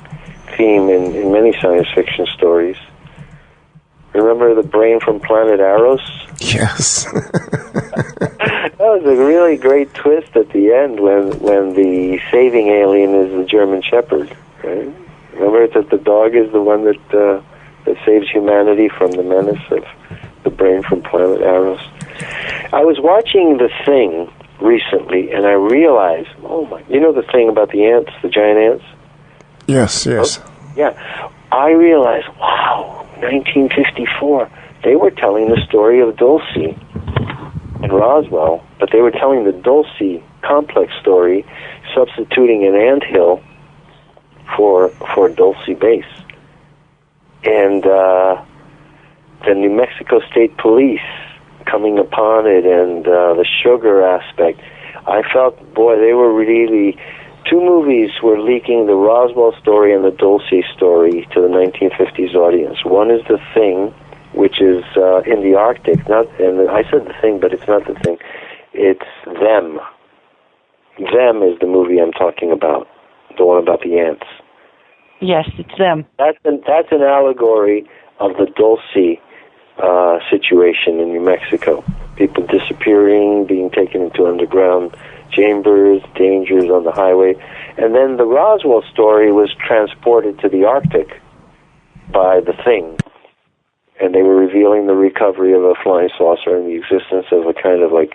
theme in many science fiction stories. Remember the brain from Planet Arrows? Yes. That was a really great twist at the end when the saving alien is the German Shepherd. Right? Remember that the dog is the one that saves humanity from the menace of the brain from Planet Arrows. I was watching The Thing recently, and I realized, the thing about the ants, the giant ants? Yes. Yeah. I realized, wow, 1954, they were telling the story of Dulce and Roswell, but they were telling the Dulce complex story, substituting an anthill for Dulce Base. And the New Mexico State Police coming upon it, and the sugar aspect. I felt, boy, they were really... 2 movies were leaking the Roswell story and the Dulce story to the 1950s audience. One is The Thing, which is in the Arctic. And I said The Thing, but it's not The Thing. It's Them. Them is the movie I'm talking about, the one about the ants. Yes, it's Them. That's an allegory of the Dulce situation in New Mexico. People disappearing, being taken into underground chambers, dangers on the highway. And then the Roswell story was transported to the Arctic by The Thing. And they were revealing the recovery of a flying saucer and the existence of a kind of like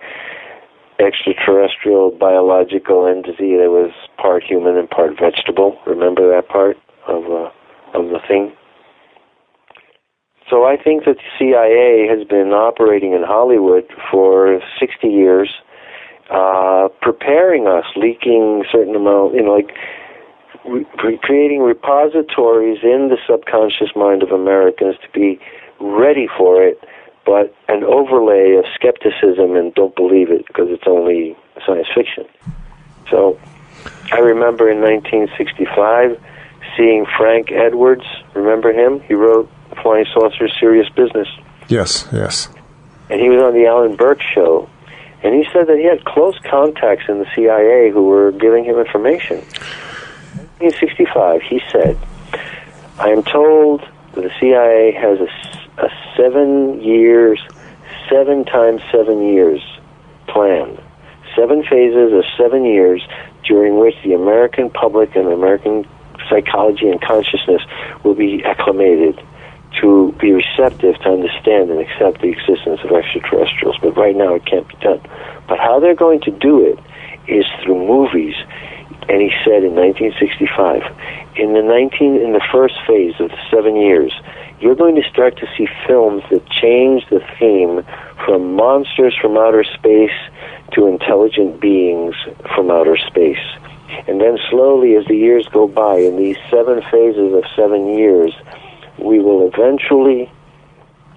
extraterrestrial biological entity that was part human and part vegetable. Remember that part of the thing? So I think that the CIA has been operating in Hollywood for 60 years, preparing us, leaking certain amount, creating repositories in the subconscious mind of Americans to be ready for it, but an overlay of skepticism and don't believe it because it's only science fiction. So I remember in 1965 seeing Frank Edwards. Remember him? He wrote Flying Saucers, Serious Business. Yes, yes. And he was on the Alan Burke show. And he said that he had close contacts in the CIA who were giving him information. In 1965, he said, I am told that the CIA has a 7 years, 7 times 7 years plan. 7 phases of 7 years during which the American public and American psychology and consciousness will be acclimated to be receptive to understand and accept the existence of extraterrestrials. But right now it can't be done. But how they're going to do it is through movies. And he said in 1965, in the first phase of the 7 years, you're going to start to see films that change the theme from monsters from outer space to intelligent beings from outer space. And then slowly, as the years go by, in these 7 phases of 7 years, we will eventually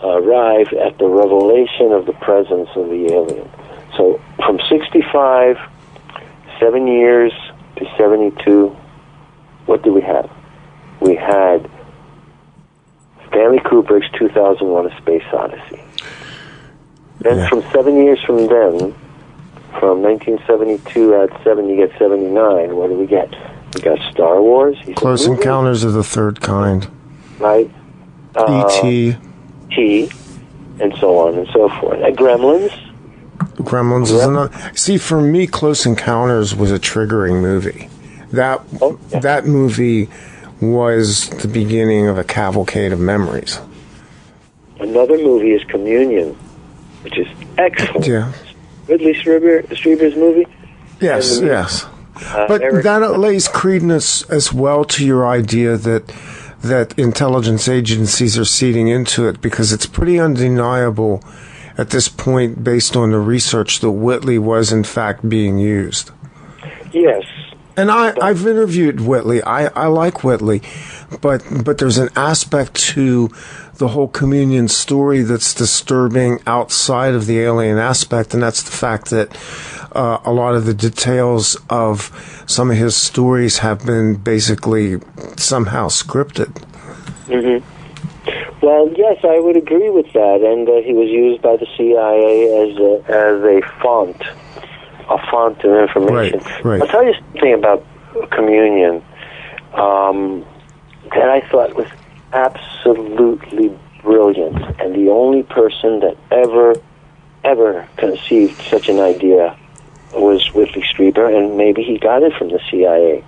arrive at the revelation of the presence of the alien. So from 65, 7 years to 72, what do we have? We had Stanley Kubrick's 2001: A Space Odyssey. Then from 7 years from then, from 1972 add 7, you get 79. What do we get? We got Star Wars. Close Encounters of the Third Kind. Right. E.T. T, and so on and so forth. Gremlins. Gremlins is another. See, for me, Close Encounters was a triggering movie. That movie was the beginning of a cavalcade of memories. Another movie is Communion, which is excellent. Yeah. Ridley Strieber's movie. Yes, yes. But that lays credence as well to your idea that intelligence agencies are seeding into it, because it's pretty undeniable at this point, based on the research, that Whitley was in fact being used. Yes. And I've interviewed Whitley. I like Whitley, but there's an aspect to the whole Communion story that's disturbing outside of the alien aspect, and that's the fact that a lot of the details of some of his stories have been basically somehow scripted. Mm-hmm. Well, yes, I would agree with that, and he was used by the CIA as a font of information. Right. I'll tell you something about Communion that I thought was absolutely brilliant, and the only person that ever conceived such an idea was Whitley Strieber, and maybe he got it from the CIA.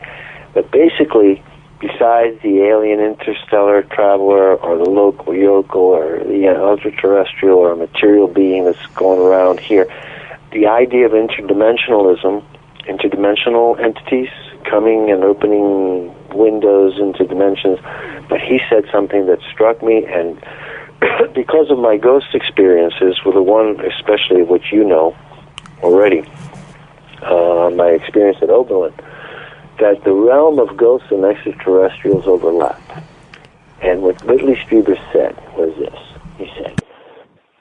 But basically, besides the alien interstellar traveler or the local yokel or the ultra-terrestrial or material being that's going around here, the idea of interdimensionalism, interdimensional entities coming and opening windows into dimensions. But he said something that struck me, and because of my ghost experiences, with the one especially which you know already, my experience at Oberlin, that the realm of ghosts and extraterrestrials overlap. And what Whitley Strieber said was this. He said,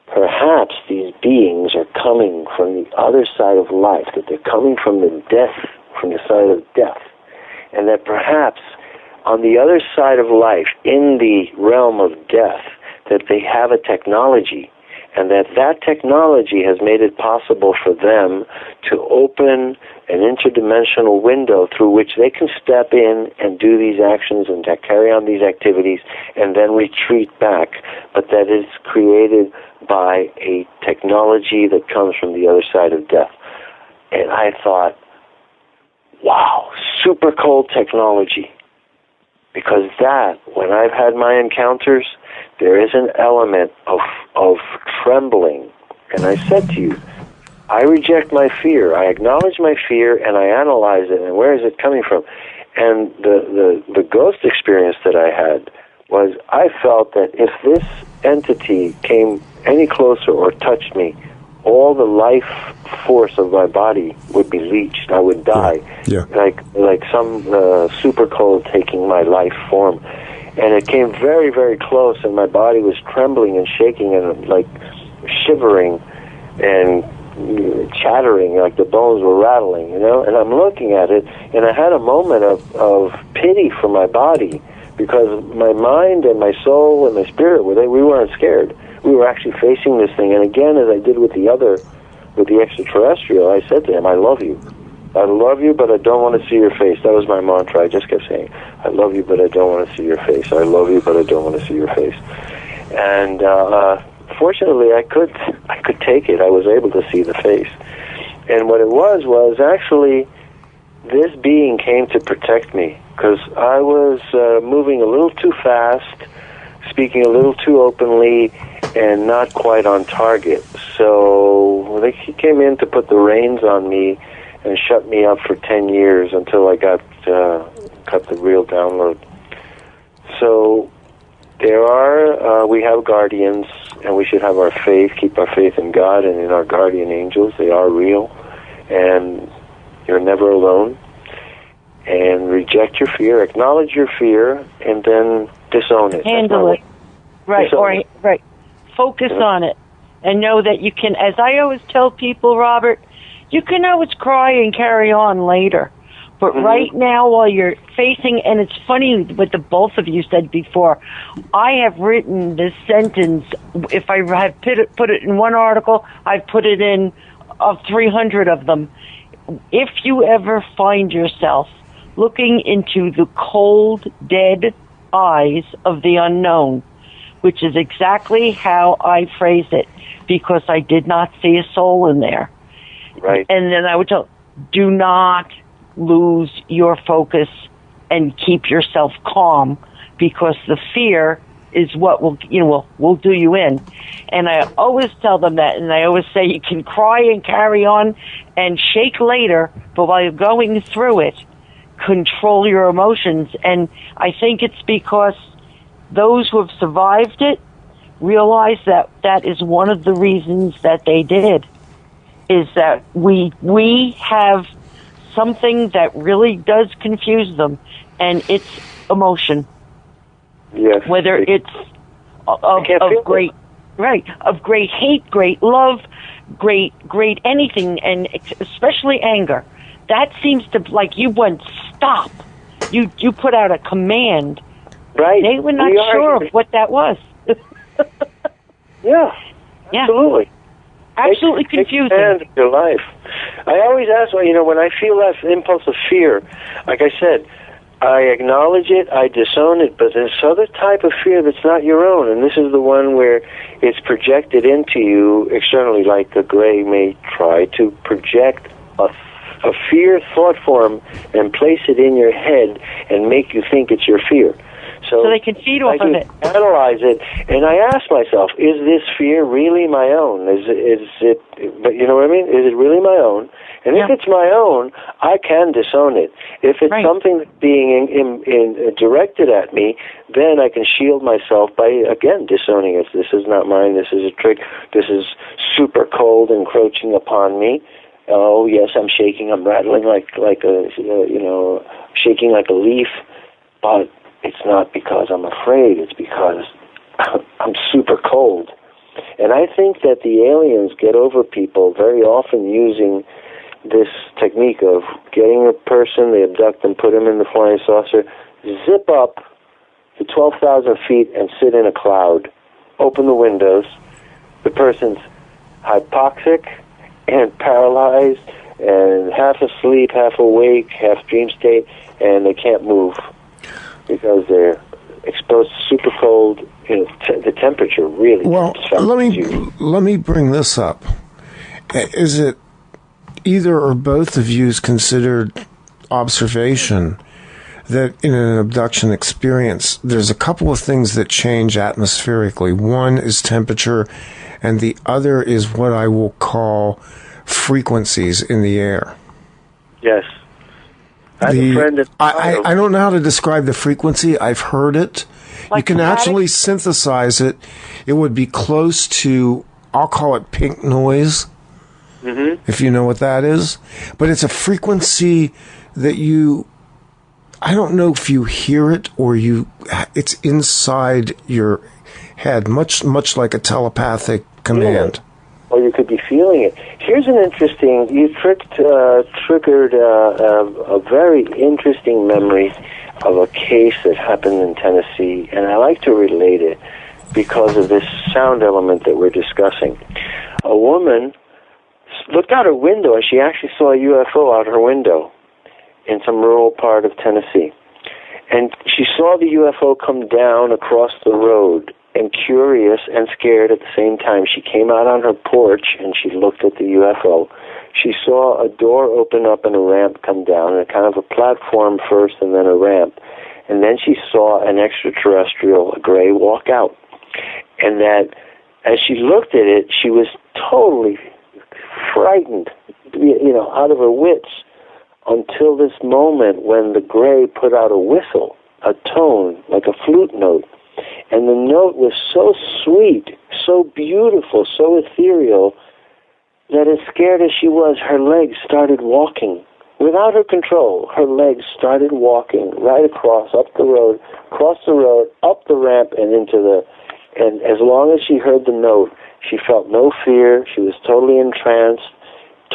perhaps these beings are coming from the other side of life, that they're coming from the side of death, and that perhaps on the other side of life, in the realm of death, that they have a technology, and that technology has made it possible for them to open an interdimensional window through which they can step in and do these actions and to carry on these activities and then retreat back, but that is created by a technology that comes from the other side of death. And I thought, wow, super cold technology. Because that, when I've had my encounters, there is an element of trembling. And I said to you, I reject my fear. I acknowledge my fear, and I analyze it, and where is it coming from? And the ghost experience that I had was I felt that if this entity came any closer or touched me, all the life force of my body would be leached. I would die, like some super cold taking my life form. And it came very, very close, and my body was trembling and shaking and like shivering and chattering, like the bones were rattling, And I'm looking at it, and I had a moment of pity for my body, because my mind and my soul and my spirit we weren't scared. We were actually facing this thing. And again, as I did with the extraterrestrial, I said to him, I love you, but I don't want to see your face. That was my mantra. I just kept saying, I love you, but I don't want to see your face. I love you, but I don't want to see your face. And fortunately, I could take it. I was able to see the face. And what it was actually this being came to protect me, because I was moving a little too fast, speaking a little too openly, and not quite on target. So he came in to put the reins on me and shut me up for 10 years until I got the real download. So we have guardians, and we should have our faith, keep our faith in God and in our guardian angels. They are real, and you're never alone. And reject your fear, acknowledge your fear, and then disown it. Handle it. Right, right. Focus on it, and know that you can, as I always tell people, Robert, you can always cry and carry on later. But right now, while you're facing, and it's funny what the both of you said before, I have written this sentence, if I have put it in one article, I've put it in 300 of them. If you ever find yourself looking into the cold, dead eyes of the unknown, which is exactly how I phrase it, because I did not see a soul in there. Right. And then I would tell, do not lose your focus and keep yourself calm, because the fear is what will do you in. And I always tell them that, and I always say you can cry and carry on and shake later, but while you're going through it, control your emotions. And I think it's because those who have survived it realize that is one of the reasons that they did, is that we have something that really does confuse them, and it's emotion. Yes. Whether it's of great, right, of great hate, great love, great anything, and especially anger. That seems to, like, you went stop. You put out a command. Right. They were not sure of what that was. Yeah. Absolutely. Absolutely confusing. Take your life. I always ask, when I feel that impulse of fear, like I said, I acknowledge it, I disown it, but there's other type of fear that's not your own, and this is the one where it's projected into you externally, like the gray may try to project a fear thought form and place it in your head and make you think it's your fear. So they can feed off of it. Analyze it, and I ask myself, is this fear really my own? Is it? But you know what I mean? Is it really my own? And if it's my own, I can disown it. If it's something that's being directed at me, then I can shield myself by, again, disowning it. This is not mine. This is a trick. This is super cold encroaching upon me. Oh yes, I'm shaking. I'm rattling like a shaking like a leaf, but it's not because I'm afraid. It's because I'm super cold. And I think that the aliens get over people very often using this technique of getting a person, they abduct them, put them in the flying saucer, zip up to 12,000 feet and sit in a cloud, open the windows. The person's hypoxic and paralyzed and half asleep, half awake, half dream state, and they can't move because they're exposed to super cold. The temperature really. Well, let me bring this up. Is it either or both of you is considered observation that in an abduction experience, there's a couple of things that change atmospherically. One is temperature, and the other is what I will call frequencies in the air. Yes. I have a friend that I don't know how to describe the frequency. I've heard it. Like you can static? actually synthesize it. It would be close to, I'll call it pink noise, if you know what that is. But it's a frequency that I don't know if you hear it or it's inside your head, much like a telepathic command. Or you could be feeling it. Here's an interesting, you triggered a very interesting memory of a case that happened in Tennessee, and I like to relate it because of this sound element that we're discussing. A woman looked out her window, and she actually saw a UFO out her window in some rural part of Tennessee. And she saw the UFO come down across the road, and curious and scared at the same time, she came out on her porch and she looked at the UFO. She saw a door open up and a ramp come down, and a kind of a platform first and then a ramp. And then she saw an extraterrestrial, a gray, walk out. And that as she looked at it, she was totally frightened, out of her wits, until this moment when the gray put out a whistle, a tone, like a flute note. And the note was so sweet, so beautiful, so ethereal, that as scared as she was, her legs started walking. Without her control, her legs started walking right across, up the road, up the ramp, and and as long as she heard the note, she felt no fear. She was totally entranced,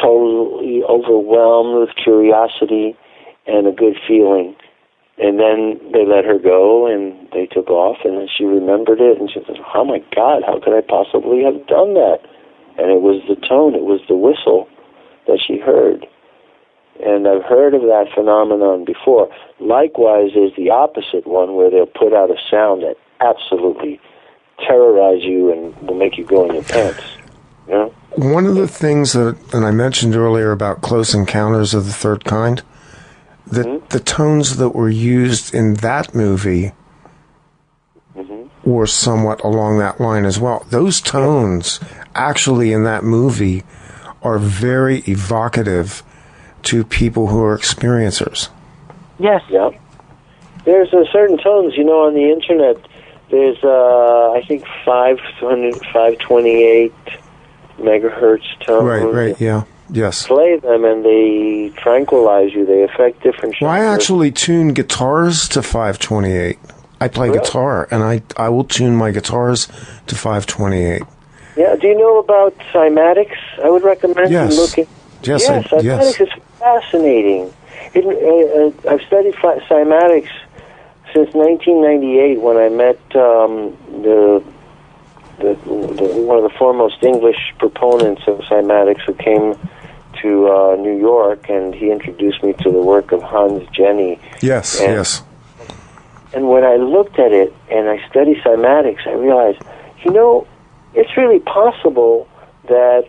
totally overwhelmed with curiosity and a good feeling. And then they let her go, and they took off, and then she remembered it, and she said, oh my God, how could I possibly have done that? And it was the tone, it was the whistle that she heard. And I've heard of that phenomenon before. Likewise, there's the opposite one, where they'll put out a sound that absolutely terrorize you and will make you go in your pants. You know? One of the things that, and I mentioned earlier about Close Encounters of the Third Kind, the tones that were used in that movie were somewhat along that line as well. Those tones actually in that movie are very evocative to people who are experiencers. Yes. Yeah. There's certain tones, on the internet. There's, I think, 528 megahertz tones. Right, yeah. Yes. Play them and they tranquilize you. They affect different chakras. Well, I actually tune guitars to 528. I play guitar, and I will tune my guitars to 528. Yeah. Do you know about cymatics? I would recommend you look at. Yes. Cymatics is fascinating. I've studied cymatics since 1998 when I met one of the foremost English proponents of cymatics who came to New York, and he introduced me to the work of Hans Jenny. Yes. And when I looked at it and I studied cymatics, I realized, it's really possible that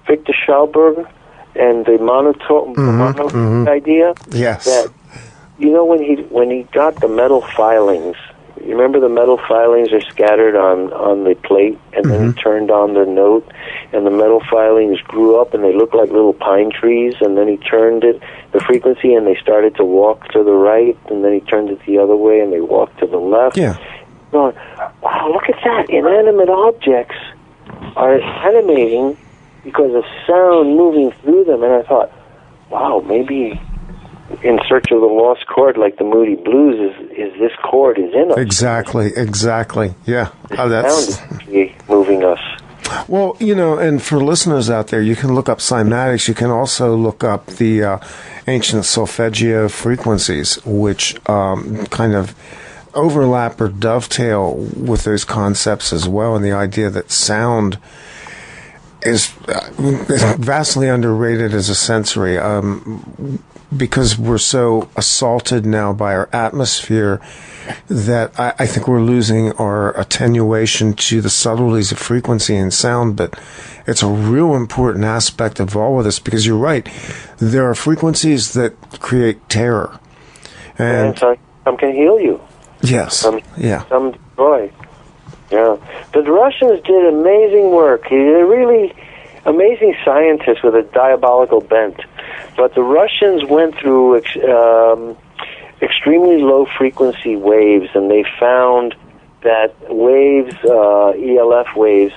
Victor Schauberger and the monotone idea, that when he got the metal filings, you remember the metal filings are scattered on the plate, and then he turned on the note, and the metal filings grew up, and they looked like little pine trees, and then he turned the frequency, and they started to walk to the right, and then he turned it the other way, and they walked to the left. Yeah. Going, wow, look at that. Inanimate objects are animating because of sound moving through them, and I thought, wow, maybe In Search of the Lost Chord, like the Moody Blues, is this chord is in us. Exactly. Yeah. That's sound is moving us. Well, and for listeners out there, you can look up cymatics. You can also look up the ancient solfeggio frequencies, which kind of overlap or dovetail with those concepts as well, and the idea that sound is vastly underrated as a sensory. Because we're so assaulted now by our atmosphere that I think we're losing our attenuation to the subtleties of frequency and sound, but it's a real important aspect of all of this, because you're right, there are frequencies that create terror. And some can heal you. Yes. Some destroy. Yeah. The Russians did amazing work. They really amazing scientists with a diabolical bent. But the Russians went through extremely low frequency waves, and they found that waves, ELF waves,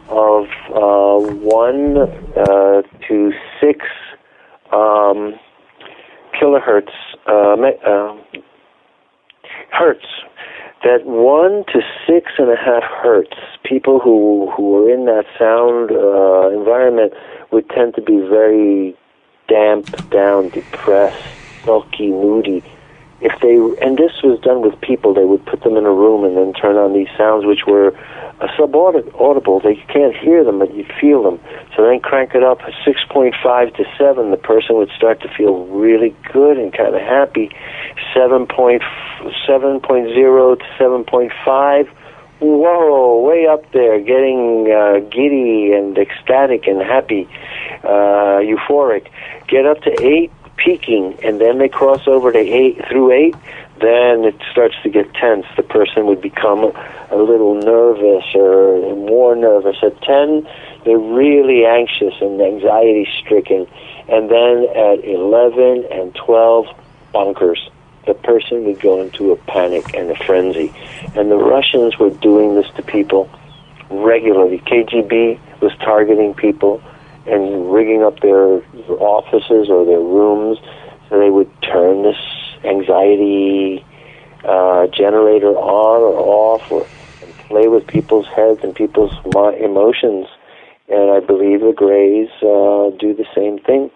of 1 to 6 kilohertz, hertz, that 1 to 6.5 hertz, people who were in that sound environment would tend to be very damp, down, depressed, sulky, moody. And this was done with people, they would put them in a room and then turn on these sounds which were subaudible. They can't hear them, but you'd feel them. So then crank it up 6.5 to 7, the person would start to feel really good and kind of happy. 7.0 to 7.5, whoa, way up there, getting giddy and ecstatic and happy, euphoric. Get up to 8, peaking, and then they cross over to 8 through 8, then it starts to get tense. The person would become a little nervous or more nervous. At 10, they're really anxious and anxiety-stricken. And then at 11 and 12, bonkers. The person would go into a panic and a frenzy. And the Russians were doing this to people regularly. KGB was targeting people and rigging up their offices or their rooms, so they would turn this anxiety generator on or off, and play with people's heads and people's emotions. And I believe the Greys do the same thing.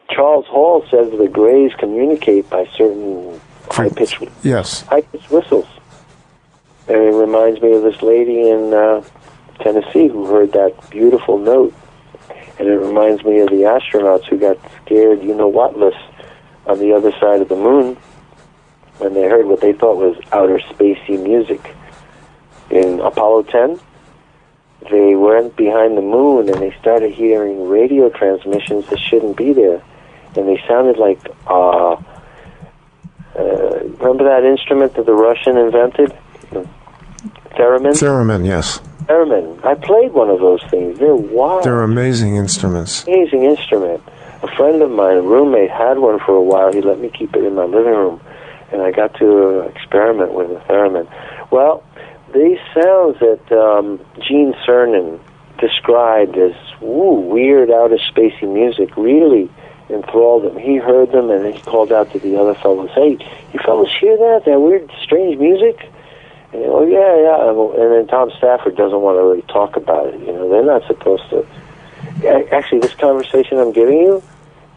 Charles Hall says the Greys communicate by certain high-pitched whistles. And it reminds me of this lady in Tennessee who heard that beautiful note. And it reminds me of the astronauts who got scared, you-know-what-less, on the other side of the moon when they heard what they thought was outer spacey music. In Apollo 10, they went behind the moon and they started hearing radio transmissions that shouldn't be there. And they sounded like, remember that instrument that the Russian invented? The theremin? Theremin, yes. Theremin. I played one of those things. They're wild. They're amazing instruments. Amazing instrument. A friend of mine, a roommate, had one for a while. He let me keep it in my living room, and I got to experiment with a theremin. Well, these sounds that Gene Cernan described as weird outer spacey music really enthralled him. He heard them, and he called out to the other fellows, "Hey, you fellows hear that? That weird, strange music?" And they go, yeah. And then Tom Stafford doesn't want to really talk about it. They're not supposed to. Actually, this conversation I'm giving you,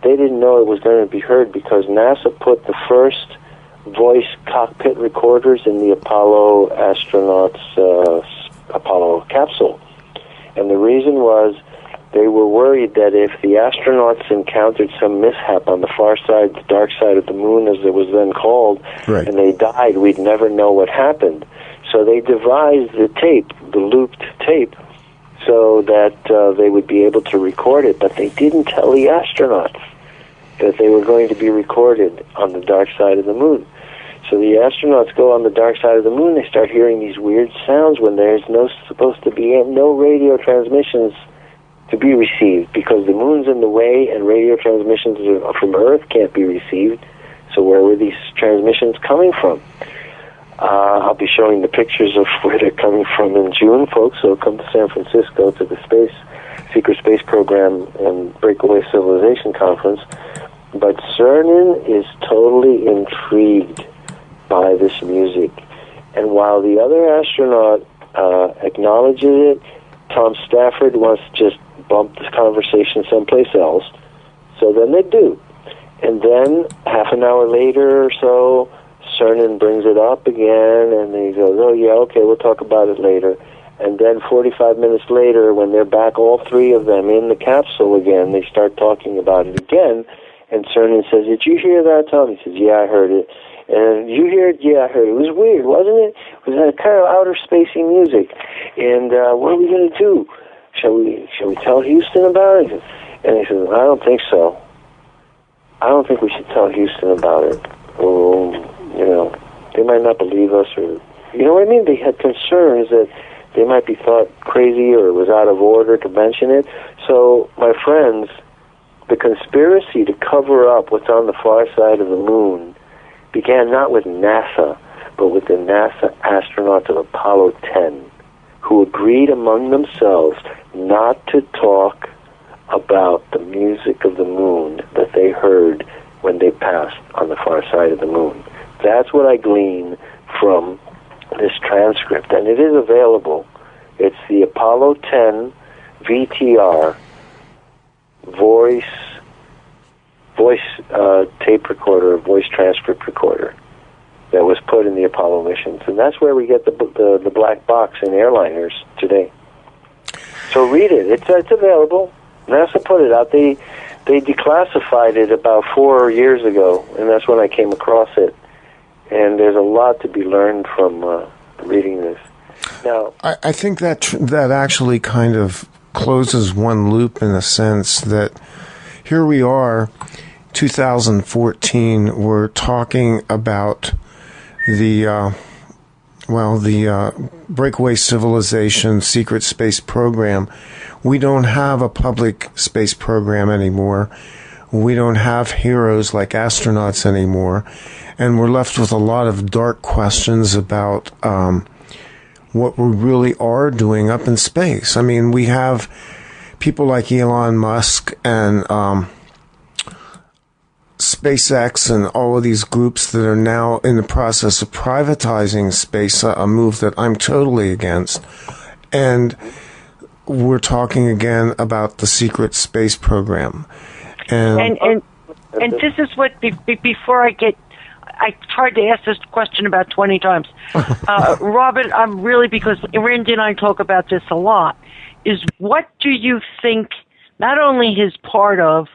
they didn't know it was going to be heard because NASA put the first voice cockpit recorders in the Apollo astronauts' Apollo capsule. And the reason was they were worried that if the astronauts encountered some mishap on the far side, the dark side of the moon, as it was then called, right, and they died, we'd never know what happened. So they devised the tape, the looped tape, so that they would be able to record it. But they didn't tell the astronauts that they were going to be recorded on the dark side of the moon. So the astronauts go on the dark side of the moon, they start hearing these weird sounds when there's supposed to be no radio transmissions to be received, because the moon's in the way and radio transmissions from Earth can't be received. So where were these transmissions coming from? I'll be showing the pictures of where they're coming from in June, folks. So come to San Francisco to the Secret Space Program and Breakaway Civilization Conference. But Cernan is totally intrigued by this music. And while the other astronaut acknowledges it, Tom Stafford wants to just bump this conversation someplace else. So then they do. And then half an hour later or so, Cernan brings it up again, and he goes, "Oh, yeah, okay, we'll talk about it later." And then 45 minutes later, when they're back, all three of them in the capsule again, they start talking about it again. And Cernan says, "Did you hear that, Tom?" He says, "Yeah, I heard it." "And did you hear it?" "Yeah, I heard it. It was weird, wasn't it? It was that kind of outer spacey music. And what are we going to do? Shall we tell Houston about it?" And he says, "I don't think so. I don't think we should tell Houston about it. They might not believe us, or you know what I mean." They had concerns that they might be thought crazy or it was out of order to mention it. So, my friends, the conspiracy to cover up what's on the far side of the moon began not with NASA, but with the NASA astronauts of Apollo 10, who agreed among themselves not to talk about the music of the moon that they heard when they passed on the far side of the moon. That's what I glean from this transcript, and it is available. It's the Apollo 10 VTR voice tape recorder, voice transcript recorder that was put in the Apollo missions, and that's where we get the black box in airliners today. So read it. It's available. NASA put it out. They declassified it about 4 years ago, and that's when I came across it. And there's a lot to be learned from reading this. Now, I think that actually kind of closes one loop in the sense that here we are, 2014. We're talking about the breakaway civilization secret space program. We don't have a public space program anymore. We don't have heroes like astronauts anymore. And we're left with a lot of dark questions about what we really are doing up in space. I mean, we have people like Elon Musk and SpaceX and all of these groups that are now in the process of privatizing space, a move that I'm totally against. And we're talking again about the secret space program. And this is what, before I tried to ask this question about 20 times. Robert, I'm really, because Randy and I talk about this a lot, is what do you think not only his part of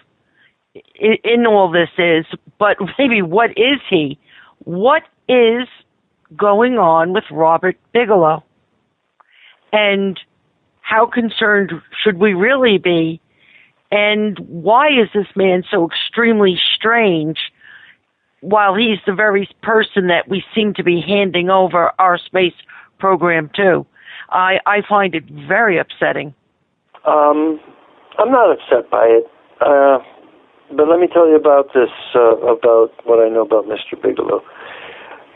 in all this is, but maybe what is he? What is going on with Robert Bigelow? And how concerned should we really be? And why is this man so extremely strange while he's the very person that we seem to be handing over our space program to? I find it very upsetting. I'm not upset by it. But let me tell you about this, about what I know about Mr. Bigelow.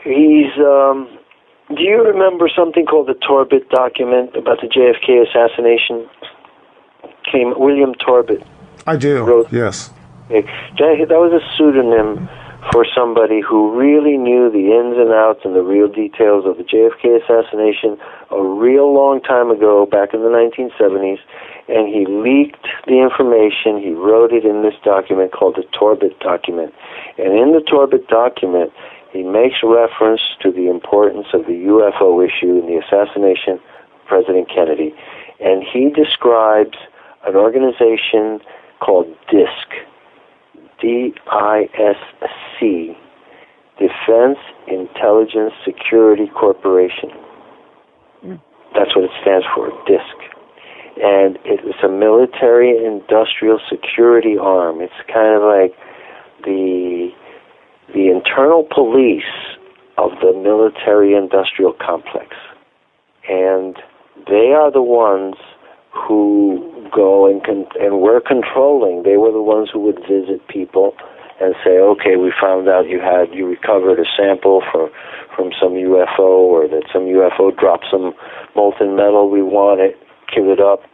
He's, do you remember something called the Torbit document about the JFK assassination? William Torbit. I do, wrote, yes. That was a pseudonym for somebody who really knew the ins and outs and the real details of the JFK assassination a real long time ago, back in the 1970s, and he leaked the information. He wrote it in this document called the Torbit document. And in the Torbit document, he makes reference to the importance of the UFO issue in the assassination of President Kennedy. And he describes an organization called DISC, D-I-S-C, Defense Intelligence Security Corporation. That's what it stands for, DISC. And it's a military-industrial security arm. It's kind of like the internal police of the military-industrial complex. And they are the ones who go and were controlling. They were the ones who would visit people and say, okay, we found out you recovered a sample from some UFO, or that some UFO dropped some molten metal, we want it, give it up.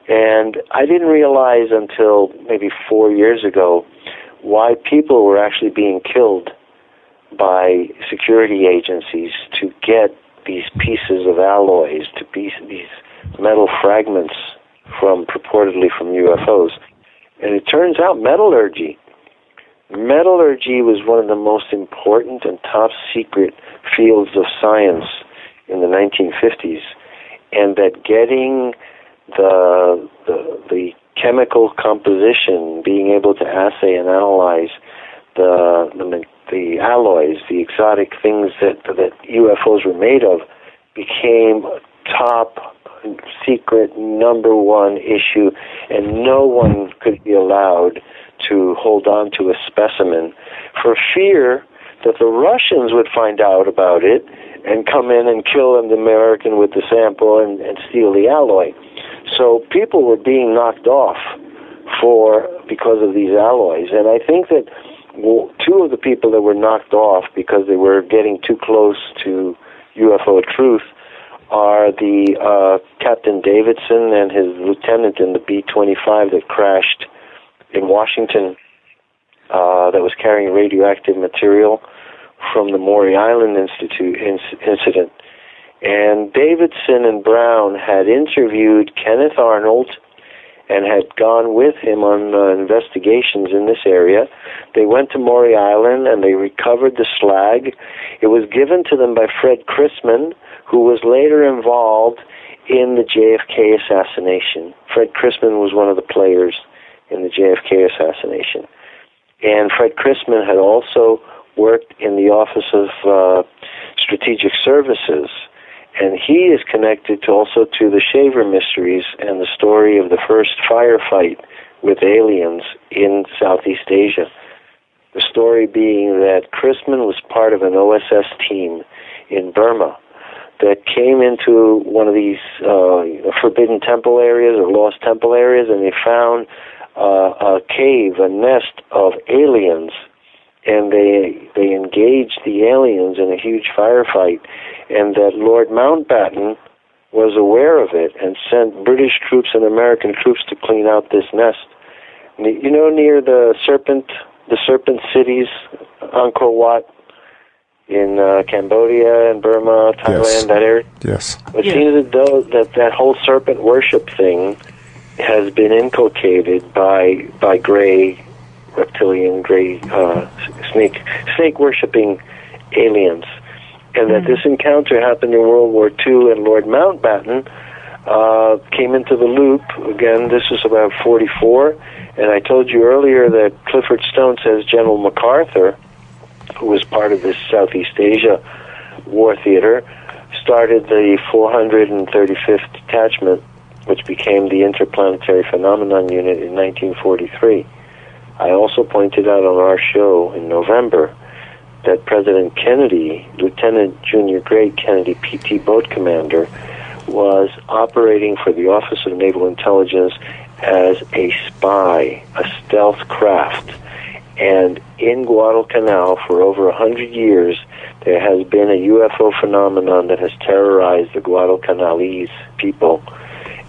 And I didn't realize until maybe 4 years ago why people were actually being killed by security agencies to get these pieces of alloys, these metal fragments purportedly from UFOs. And it turns out metallurgy was one of the most important and top secret fields of science in the 1950s, and that getting the chemical composition, being able to assay and analyze the alloys, the exotic things that UFOs were made of, became top secret number one issue, and no one could be allowed to hold on to a specimen for fear that the Russians would find out about it and come in and kill an American with the sample and steal the alloy. So people were being knocked off because of these alloys. And I think that two of the people that were knocked off because they were getting too close to UFO truth are the Captain Davidson and his lieutenant in the B-25 that crashed in Washington that was carrying radioactive material from the Maury Island incident. And Davidson and Brown had interviewed Kenneth Arnold and had gone with him on investigations in this area. They went to Maury Island and they recovered the slag. It was given to them by Fred Chrisman, who was later involved in the JFK assassination. Fred Chrisman was one of the players in the JFK assassination. And Fred Chrisman had also worked in the Office of Strategic Services, and he is connected also to the Shaver Mysteries and the story of the first firefight with aliens in Southeast Asia. The story being that Chrisman was part of an OSS team in Burma that came into one of these forbidden temple areas or lost temple areas, and they found a cave, a nest of aliens, and they engaged the aliens in a huge firefight, and that Lord Mountbatten was aware of it and sent British troops and American troops to clean out this nest. You know, near the serpent cities, Angkor Wat, in Cambodia and Burma, Thailand, yes. That area? Yes. It seems as though that whole serpent worship thing has been inculcated by gray reptilian, gray snake worshipping aliens, and that this encounter happened in World War II, and Lord Mountbatten came into the loop. Again, this was about 44, and I told you earlier that Clifford Stone says General MacArthur, who was part of this Southeast Asia war theater, started the 435th Detachment, which became the Interplanetary Phenomenon Unit in 1943. I also pointed out on our show in November that President Kennedy, Lieutenant Junior Grade Kennedy, PT Boat Commander, was operating for the Office of Naval Intelligence as a spy, a stealth craft. And in Guadalcanal, for over 100 years, there has been a UFO phenomenon that has terrorized the Guadalcanalese people,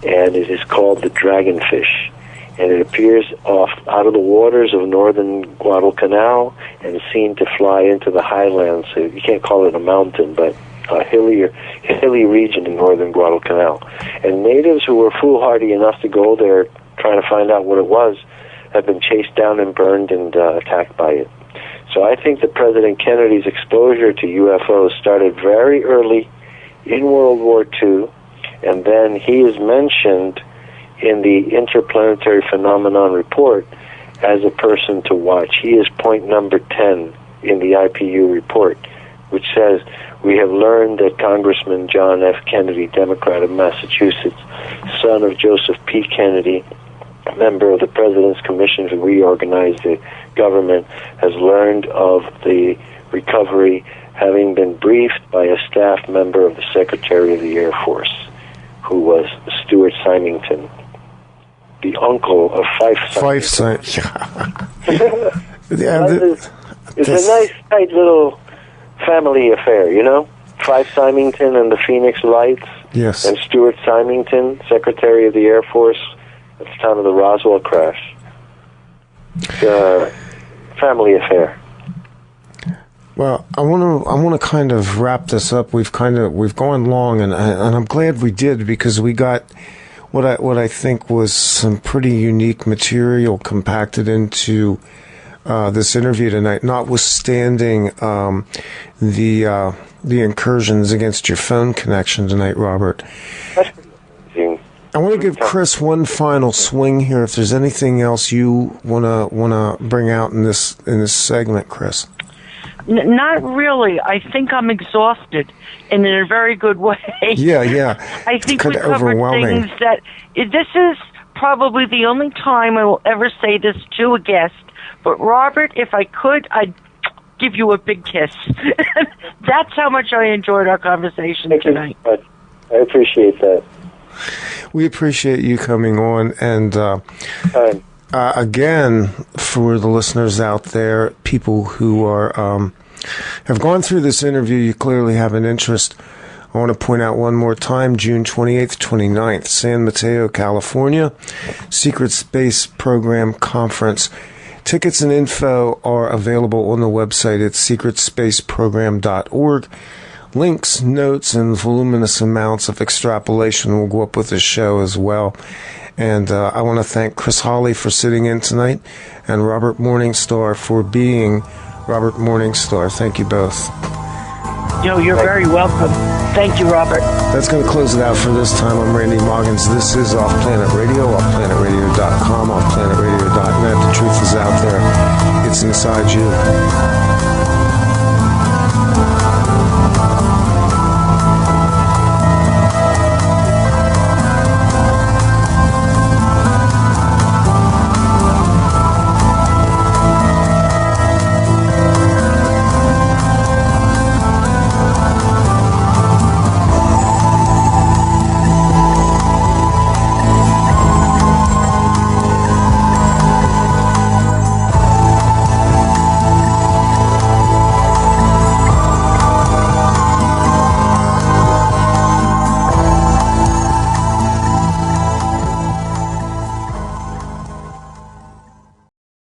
and it is called the dragonfish. And it appears out of the waters of northern Guadalcanal and is seen to fly into the highlands. So you can't call it a mountain, but a hilly region in northern Guadalcanal. And natives who were foolhardy enough to go there trying to find out what it was have been chased down and burned and attacked by it. So I think that President Kennedy's exposure to UFOs started very early in World War II, and then he is mentioned in the Interplanetary Phenomenon Report as a person to watch. He is point number 10 in the IPU report, which says, we have learned that Congressman John F. Kennedy, Democrat of Massachusetts, son of Joseph P. Kennedy, member of the President's Commission to Reorganize the Government, has learned of the recovery, having been briefed by a staff member of the Secretary of the Air Force, who was Stuart Symington, the uncle of Fife Symington. It's a nice, tight little family affair, you know? Fife Symington and the Phoenix Lights. Yes. And Stuart Symington, Secretary of the Air Force at the time of the Roswell crash. It's a family affair. Well, I want to kind of wrap this up. We've gone long, and I'm glad we did, because we got what I think was some pretty unique material compacted into this interview tonight, notwithstanding the incursions against your phone connection tonight, Robert. I want to give Chris one final swing here. If there's anything else you wanna bring out in this segment, Chris. Not really. I think I'm exhausted, and in a very good way. Yeah. I think we kinda covered overwhelming. things that this is probably the only time I will ever say this to a guest. But Robert, if I could, I'd give you a big kiss. That's how much I enjoyed our conversation tonight. I appreciate that. We appreciate you coming on, and again, for the listeners out there, people who are have gone through this interview, you clearly have an interest. I want to point out one more time, June 28th, 29th, San Mateo, California, Secret Space Program Conference. Tickets and info are available on the website at secretspaceprogram.org. Links, notes, and voluminous amounts of extrapolation will go up with the show as well. And I want to thank Chris Hawley for sitting in tonight and Robert Morningstar for being Robert Morningstar. Thank you both. You're very welcome. Thank you, Robert. That's going to close it out for this time. I'm Randy Maugans. This is OffPlanet Radio, offplanetradio.com, offplanetradio.net. The truth is out there. It's inside you.